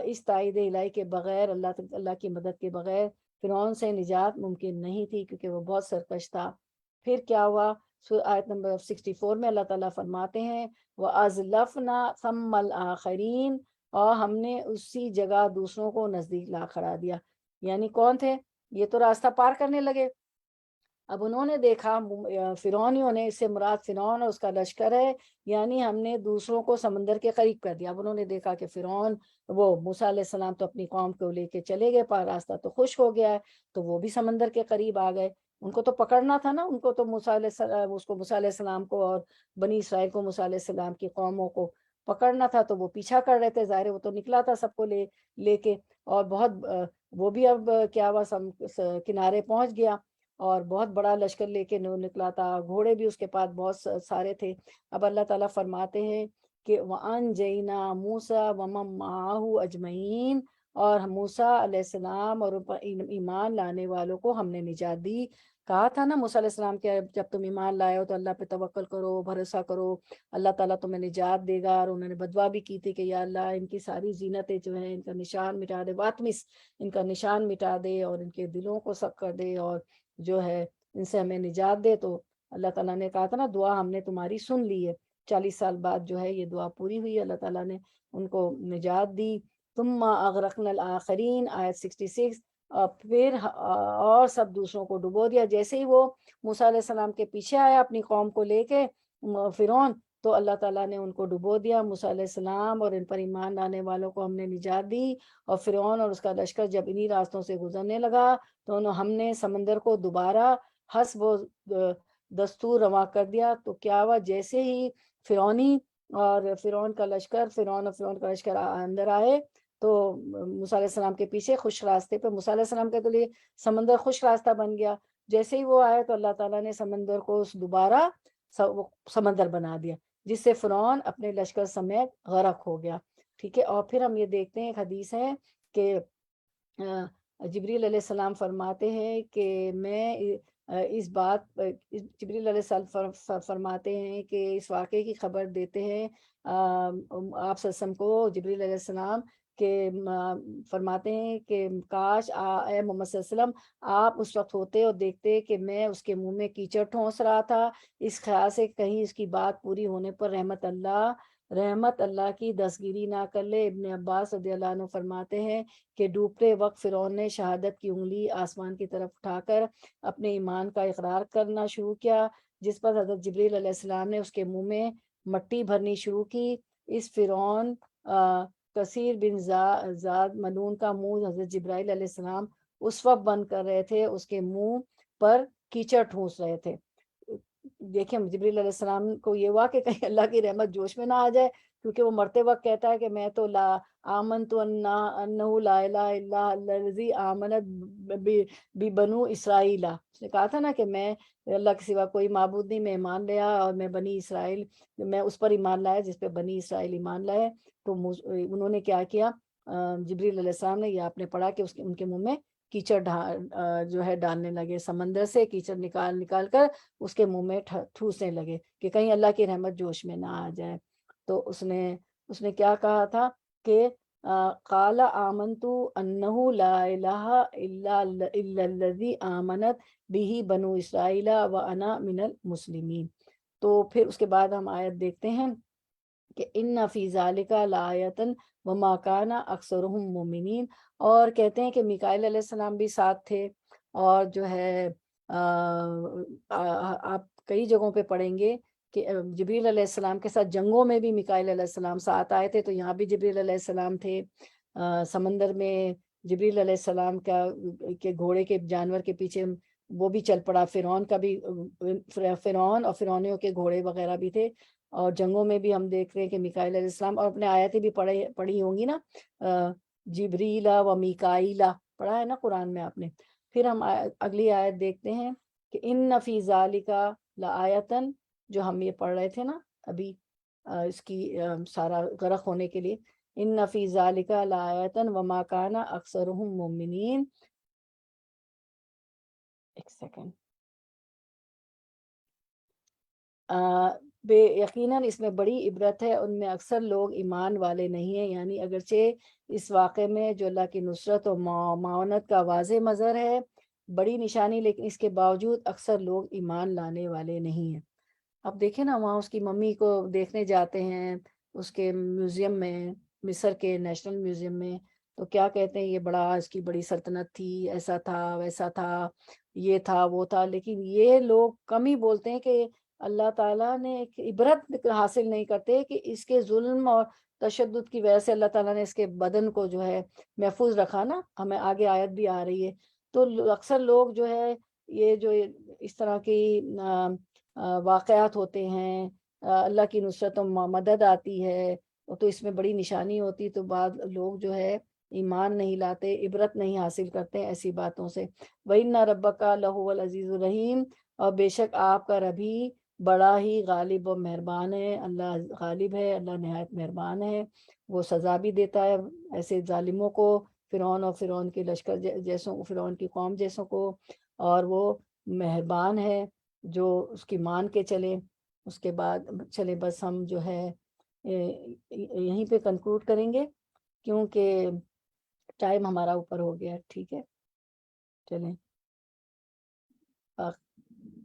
Speaker 2: اس تائید الہی کے بغیر، اللہ کی مدد کے بغیر فرعون سے نجات ممکن نہیں تھی، کیونکہ وہ بہت سرکش تھا۔ پھر کیا ہوا؟ آیت نمبر 64 میں اللہ تعالیٰ فرماتے ہیں وَأَزْلَفْنَا ثَمَّ الْآخَرِينَ، اور ہم نے اسی جگہ دوسروں کو نزدیک لا کھڑا دیا۔ یعنی کون تھے؟ یہ تو راستہ پار کرنے لگے، اب انہوں نے دیکھا فرعونیوں نے، اس سے مراد فرعون اور اس کا لشکر ہے، یعنی ہم نے دوسروں کو سمندر کے قریب کر دیا۔ اب انہوں نے دیکھا کہ فرعون وہ موسیٰ علیہ السلام تو اپنی قوم کو لے کے چلے گئے، پار راستہ تو خشک ہو گیا ہے، تو وہ بھی سمندر کے قریب آ گئے۔ ان کو تو پکڑنا تھا نا، ان کو تو موسیٰ علیہ السلام کو اور بنی اسرائیل کو، موسیٰ علیہ السلام کی قوموں کو پکڑنا تھا، تو وہ پیچھا کر رہے تھے، ظاہر وہ تو نکلا تھا سب کو لے کے، اور بہت وہ بھی اب کیا ہوا کنارے پہنچ گیا اور بہت بڑا لشکر لے کے نکلا تھا، گھوڑے بھی اس کے پاس بہت سارے تھے۔ اب اللہ تعالیٰ فرماتے ہیں کہ وَأَنجَيْنَا مُوسَىٰ وَمَن مَّعَهُ أَجْمَعِينَ، اور موسیٰ علیہ السلام اور ایمان لانے والوں کو ہم نے نجات دی۔ کہا تھا نا موسیٰ علیہ السلام کہ جب تم ایمان لائے ہو تو اللہ پہ توکل کرو، بھروسہ کرو، اللہ تعالیٰ تمہیں نجات دے گا۔ اور انہوں نے بدعا بھی کی تھی کہ یا اللہ ان کی ساری زینتیں جو ہیں ان کا نشان مٹا دے، واطمس ان کا نشان مٹا دے، اور ان کے دلوں کو سخت کر دے، اور جو ہے ان سے ہمیں نجات دے۔ تو اللہ تعالیٰ نے کہا تھا نا دعا ہم نے تمہاری سن لی ہے، 40 سال بعد جو ہے یہ دعا پوری ہوئی، اللہ تعالیٰ نے ان کو نجات دی۔ ثم اغرقنا الآخرین، آیت 66، پھر اور سب دوسروں کو ڈبو دیا۔ جیسے ہی وہ موسیٰ علیہ السلام کے پیچھے آیا اپنی قوم کو لے کے فرعون، تو اللہ تعالیٰ نے ان کو ڈبو دیا، موسیٰ علیہ السلام اور ان پر ایمان لانے والوں کو ہم نے نجات دی۔ اور فرعون اور اس کا لشکر جب انہی راستوں سے گزرنے لگا تو ہم نے سمندر کو دوبارہ حسب و دستور رواں کر دیا۔ تو کیا ہوا؟ جیسے ہی فرعون کا لشکر اندر آئے تو موسیٰ علیہ السلام کے پیچھے خوش راستے پہ، موسیٰ علیہ السلام کے تو لیے سمندر خوش راستہ بن گیا، جیسے ہی وہ آئے تو اللہ تعالیٰ نے سمندر کو دوبارہ سمندر بنا دیا، جس سے فرعون اپنے لشکر سمیت غرق ہو گیا۔ ٹھیک ہے، اور پھر ہم یہ دیکھتے ہیں، ایک حدیث ہے کہ جبریل علیہ السلام فرماتے ہیں کہ میں اس بات جبریل علیہ السلام فرماتے ہیں کہ اس واقعے کی خبر دیتے ہیں آپ وسلم کو، جبریل علیہ السلام کہ فرماتے ہیں کہ کاش اے محمد صلی اللہ علیہ وسلم آپ اس وقت ہوتے اور دیکھتے کہ میں اس کے منہ میں کیچڑ ٹھونس رہا تھا، اس خیال سے کہیں اس کی بات پوری ہونے پر رحمت اللہ کی دستگیری نہ کر لے۔ ابن عباس رضی اللہ عنہ فرماتے ہیں کہ ڈوبتے وقت فرعون نے شہادت کی انگلی آسمان کی طرف اٹھا کر اپنے ایمان کا اقرار کرنا شروع کیا، جس پر حضرت جبریل علیہ السلام نے اس کے منہ میں مٹی بھرنی شروع کی۔ اس فرعون کثیر بن زاد ملون کا منہ حضرت جبرائیل علیہ السلام اس وقت بند کر رہے تھے، اس کے منہ پر کیچڑ ٹھونس رہے تھے۔ دیکھیں جبریل علیہ السلام کو یہ ہوا کہ کہیں اللہ کی رحمت جوش میں نہ آ جائے، کیونکہ وہ مرتے وقت کہتا ہے کہ میں تو لا آمنت انہ لا الہ الا الذی آمنت بنو اسرائیل، اس نے کہا تھا نا کہ میں اللہ کے سوا کوئی معبود نہیں، میں ایمان لیا اور میں بنی اسرائیل، میں اس پر ایمان لایا جس پہ بنی اسرائیل ایمان لائے۔ تو انہوں نے کیا کیا، جبریل علیہ السلام نے یہ آپ نے پڑھا کہ ان کے منہ میں کیچڑ جو ہے ڈالنے لگے، سمندر سے کیچڑ نکال کر اس کے منہ میں ٹھوسنے لگے کہ کہیں اللہ کی رحمت جوش میں نہ آ جائے۔ تو اس نے کیا کہا تھا کہ قال آمنت انہ لا الہ الا الذی آمنت بہ بنو اسرائیل وانا من المسلمین۔ تو پھر اس کے بعد ہم آیت دیکھتے ہیں کہ ان فی ذالک لآیۃ وما کان اکثرهم مؤمنین، اور کہتے ہیں کہ میکائیل علیہ السلام بھی ساتھ تھے، اور جو ہے آپ کئی جگہوں پہ پڑھیں گے کہ جبریل علیہ السلام کے ساتھ جنگوں میں بھی میکائیل علیہ السلام ساتھ آئے تھے، تو یہاں بھی جبریل علیہ السلام تھے۔ سمندر میں جبریل علیہ السلام کے گھوڑے کے جانور کے پیچھے وہ بھی چل پڑا، فرعون کا بھی، فرعون اور فرعونیوں کے گھوڑے وغیرہ بھی تھے۔ اور جنگوں میں بھی ہم دیکھ رہے ہیں کہ میکائیل علیہ السلام، اور اپنے آیتیں بھی پڑھی ہوں گی نا، جبریل و میکائیل پڑھا ہے نا قرآن میں آپ نے۔ پھر ہم اگلی آیت دیکھتے ہیں کہ ان فی ذالک لآیۃ، جو ہم یہ پڑھ رہے تھے نا ابھی اس کی سارا غرق ہونے کے لیے، ان فی ذالک لآیۃ وما کان اکثرهم مؤمنین۔ ایک سیکنڈ، بے یقیناً اس میں بڑی عبرت ہے، ان میں اکثر لوگ ایمان والے نہیں ہیں، یعنی اگرچہ اس واقعے میں جو اللہ کی نصرت اور معاونت کا واضح مظہر ہے، بڑی نشانی، لیکن اس کے باوجود اکثر لوگ ایمان لانے والے نہیں ہیں۔ اب دیکھیں نا، وہاں اس کی ممی کو دیکھنے جاتے ہیں اس کے میوزیم میں، مصر کے نیشنل میوزیم میں، تو کیا کہتے ہیں، یہ بڑا، اس کی بڑی سلطنت تھی، ایسا تھا ویسا تھا، یہ تھا وہ تھا، لیکن یہ لوگ کم ہی بولتے ہیں کہ اللہ تعالیٰ نے ایک عبرت حاصل نہیں کرتے کہ اس کے ظلم اور تشدد کی وجہ سے اللہ تعالیٰ نے اس کے بدن کو جو ہے محفوظ رکھا نا، ہمیں آگے آیت بھی آ رہی ہے۔ تو اکثر لوگ جو ہے یہ جو اس طرح کی واقعات ہوتے ہیں، اللہ کی نصرت و مدد آتی ہے، تو اس میں بڑی نشانی ہوتی، تو بعض لوگ جو ہے ایمان نہیں لاتے، عبرت نہیں حاصل کرتے ایسی باتوں سے۔ وَإِنَّ رَبَّكَ لَهُوَ الْعَزِيزُ الرَّحِيمُ، اور بے شک آپ کا رب ہی بڑا ہی غالب و مہربان ہے، اللہ غالب ہے، اللہ نہایت مہربان ہے، وہ سزا بھی دیتا ہے ایسے ظالموں کو، فرعون اور فرعون کے لشکر جیسوں، فرعون کی قوم جیسوں کو، اور وہ مہربان ہے جو اس کی مان کے چلے۔ اس کے بعد چلے بس ہم جو ہے یہیں پہ کنکلوڈ کریں گے کیونکہ ٹائم ہمارا اوپر ہو گیا، ٹھیک ہے، چلیں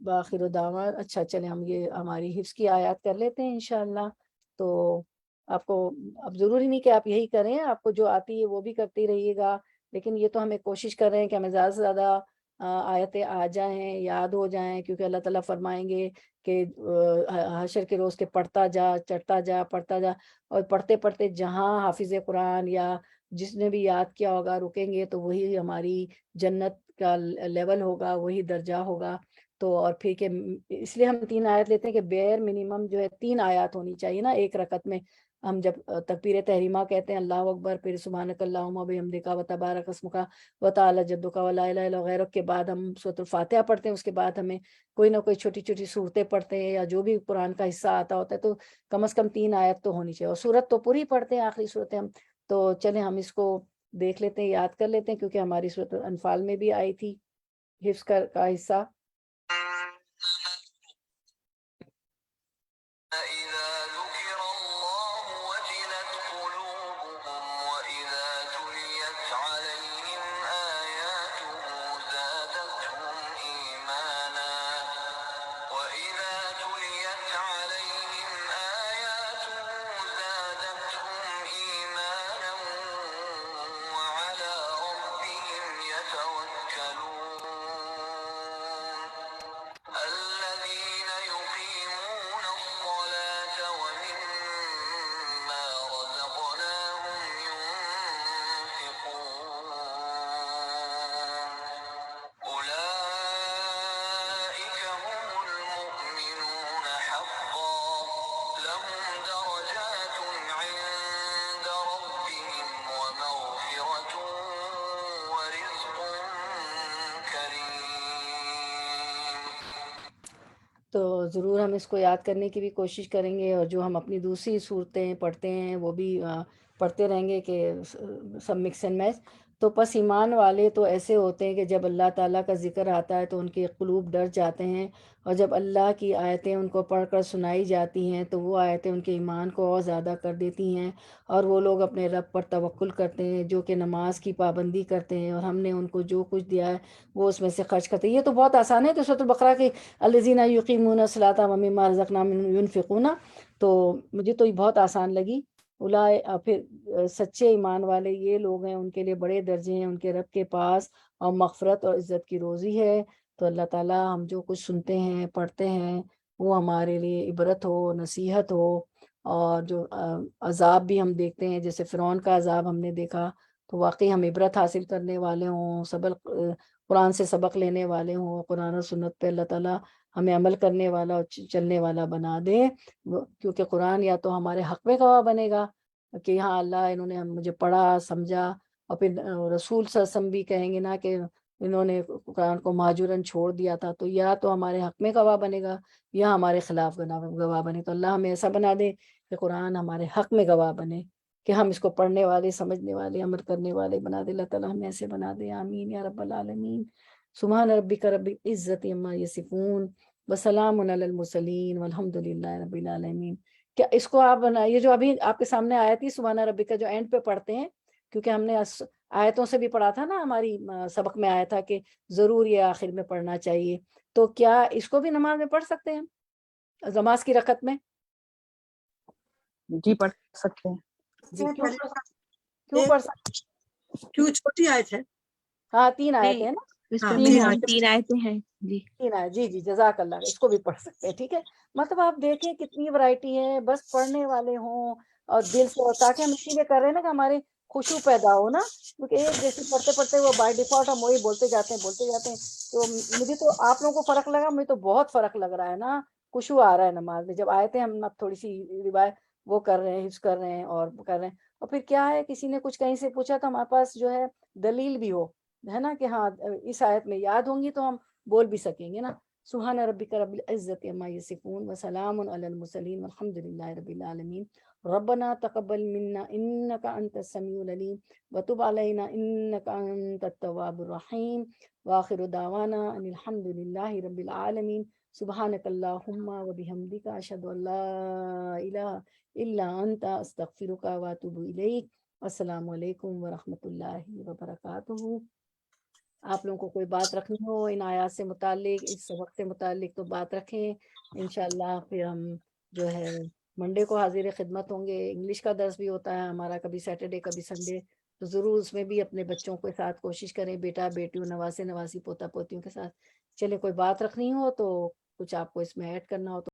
Speaker 2: باخر دعوان۔ اچھا چلیں ہم یہ ہماری حفظ کی آیات کر لیتے ہیں انشاءاللہ۔ تو آپ کو اب ضروری نہیں کہ آپ یہی کریں، آپ کو جو آتی ہے وہ بھی کرتے رہیے گا، لیکن یہ تو ہمیں کوشش کر رہے ہیں کہ ہمیں زیادہ سے زیادہ آیتیں آ جائیں، یاد ہو جائیں، کیونکہ اللہ تعالیٰ فرمائیں گے کہ حشر کے روز کے پڑھتا جا، چڑھتا جا، پڑھتا جا، اور پڑھتے پڑھتے جہاں حافظ قرآن یا جس نے بھی یاد کیا ہوگا رکیں گے تو وہی ہماری جنت کا لیول ہوگا، وہی درجہ ہوگا۔ تو اور پھر کہ اس لیے ہم 3 آیت لیتے ہیں کہ بیر منیمم جو ہے 3 آیات ہونی چاہیے نا ایک رکعت میں۔ ہم جب تکبیر تحریمہ کہتے ہیں اللہ اکبر، پھر سبحانک اللہم و بحمدک و تبارک اسمک و تعالی جدک و لا الہ الا غیرک کے بعد ہم سورۃ الفاتحہ پڑھتے ہیں، اس کے بعد ہمیں کوئی نہ کوئی چھوٹی چھوٹی صورتیں پڑھتے ہیں یا جو بھی قرآن کا حصہ آتا ہوتا ہے، تو کم از کم 3 آیت تو ہونی چاہیے، اور سورت تو پوری پڑھتے ہیں، آخری صورتیں ہم۔ تو چلیں ہم اس کو دیکھ لیتے ہیں، یاد کر لیتے ہیں، کیونکہ ہماری سورۃ الانفال میں بھی آئی تھی حفظ کا حصہ۔
Speaker 1: إذا ذكر الله وجلت قلوبهم وإذا تليت عليهم آياته زادتهم إيمانا وإذا تليت عليهم آياته زادتهم إيمانا وعلى ربهم يتوكلون
Speaker 2: تو ضرور ہم اس کو یاد کرنے کی بھی کوشش کریں گے، اور جو ہم اپنی دوسری صورتیں پڑھتے ہیں وہ بھی پڑھتے رہیں گے کہ سب مکس اینڈ میچ. تو پس ایمان والے تو ایسے ہوتے ہیں کہ جب اللہ تعالیٰ کا ذکر آتا ہے تو ان کے قلوب ڈر جاتے ہیں، اور جب اللہ کی آیتیں ان کو پڑھ کر سنائی جاتی ہیں تو وہ آیتیں ان کے ایمان کو اور زیادہ کر دیتی ہیں، اور وہ لوگ اپنے رب پر توکل کرتے ہیں، جو کہ نماز کی پابندی کرتے ہیں، اور ہم نے ان کو جو کچھ دیا ہے وہ اس میں سے خرچ کرتے ہیں. یہ تو بہت آسان ہے، تو سورۃ البقرہ کی الذین یقیمون الصلاۃ ومما رزقناہم ینفقون، تو مجھے تو یہ بہت آسان لگی. پھر سچے ایمان والے یہ لوگ ہیں، ان کے لیے بڑے درجے ہیں ان کے رب کے پاس، اور مغفرت اور عزت کی روزی ہے. تو اللہ تعالیٰ ہم جو کچھ سنتے ہیں پڑھتے ہیں وہ ہمارے لیے عبرت ہو، نصیحت ہو. اور جو عذاب بھی ہم دیکھتے ہیں، جیسے فرعون کا عذاب ہم نے دیکھا، تو واقعی ہم عبرت حاصل کرنے والے ہوں، قرآن سے سبق لینے والے ہوں، قرآن و سنت پہ اللہ تعالیٰ ہمیں عمل کرنے والا اور چلنے والا بنا دے. کیونکہ قرآن یا تو ہمارے حق میں گواہ بنے گا کہ ہاں اللہ انہوں نے مجھے پڑھا سمجھا، اور پھر رسول صلی اللہ علیہ وسلم بھی کہیں گے نا کہ انہوں نے قرآن کو مہجوراً چھوڑ دیا تھا، تو یا تو ہمارے حق میں گواہ بنے گا یا ہمارے خلاف گواہ بنے. تو اللہ ہمیں ایسا بنا دے کہ قرآن ہمارے حق میں گواہ بنے، کہ ہم اس کو پڑھنے والے، سمجھنے والے، عمل کرنے والے بنا دے. اللہ تعالیٰ ہمیں ایسے بنا دے، آمین یا رب العالمین. سبحان ربک رب العزت عما یصفون وسلام علی المرسلین والحمد للہ رب العالمین. کیا اس کو آپ یہ جو ابھی آپ کے سامنے آیا تھی سبحان ربک کا جو اینڈ پہ پڑھتے ہیں، کیونکہ ہم نے آیتوں سے بھی پڑھا تھا نا، ہماری سبق میں آیا تھا کہ ضرور یہ آخر میں پڑھنا چاہیے، تو کیا اس کو بھی نماز میں پڑھ سکتے ہیں نماز کی رکعت میں؟
Speaker 7: جی پڑھ سکتے ہیں.
Speaker 2: جی کیوں پڑھ سکتے؟
Speaker 8: کیوں چھوٹی آیت ہے؟
Speaker 2: ہاں 3 آیتیں ہیں نا،
Speaker 4: اس
Speaker 8: ہاں،
Speaker 4: پہ
Speaker 8: تین
Speaker 4: بھی
Speaker 8: آیتیں.
Speaker 4: 3 آیتیں ہیں. جی
Speaker 2: 3 آیت. جی جی جزاک اللہ، اس کو بھی پڑھ سکتے ہیں. ٹھیک ہے، مطلب آپ دیکھیں کتنی ورائٹی ہے، بس پڑھنے والے ہوں اور دل سے، اور تاکہ ہم اسی لیے کر رہے ہیں نا کہ ہمارے خشوع پیدا ہو نا، کیونکہ ایک جیسے پڑھتے پڑھتے وہ بائی ڈیفالٹ ہم وہی بولتے جاتے ہیں. تو مجھے تو آپ لوگوں کو فرق لگا، مجھے تو بہت فرق لگ رہا ہے نا، خشوع آ رہا ہے نماز میں جب آیتیں ہم اب تھوڑی سی روایت وہ کر رہے ہیں، حفظ کر رہے ہیں اور کر رہے ہیں. اور پھر کیا ہے، کسی نے کچھ کہیں سے پوچھا تو ہمارے پاس جو ہے دلیل بھی ہو، ہے نا، کہ ہاں اس آیت میں یاد ہوں گی تو ہم بول بھی سکیں گے نا. سبحان ربک رب العزت عما یصفون وسلام علی المرسلین والحمد للہ رب العالمین. ربنا تقبل منا انک انت السمیع العلیم وتب علینا انک انت التواب الرحیم وآخر دعوانا ان الحمد للہ رب العالمین. سبحانک اللہم وبحمدک اشہد ان لا الہ الا انت استغفرک واتوب الیک. السلام علیکم ورحمۃ اللہ وبرکاتہ. آپ لوگوں کو کوئی بات رکھنی ہو ان آیات سے متعلق، اس سبق سے متعلق، تو بات رکھیں. انشاءاللہ پھر ہم جو ہے منڈے کو حاضر خدمت ہوں گے. انگلش کا درس بھی ہوتا ہے ہمارا، کبھی سیٹرڈے کبھی سنڈے، تو ضرور اس میں بھی اپنے بچوں کے ساتھ کوشش کریں، بیٹا بیٹیوں، نواسے نواسی، پوتا پوتیوں کے ساتھ. چلے کوئی بات رکھنی ہو تو کچھ آپ کو اس میں ایڈ کرنا ہو تو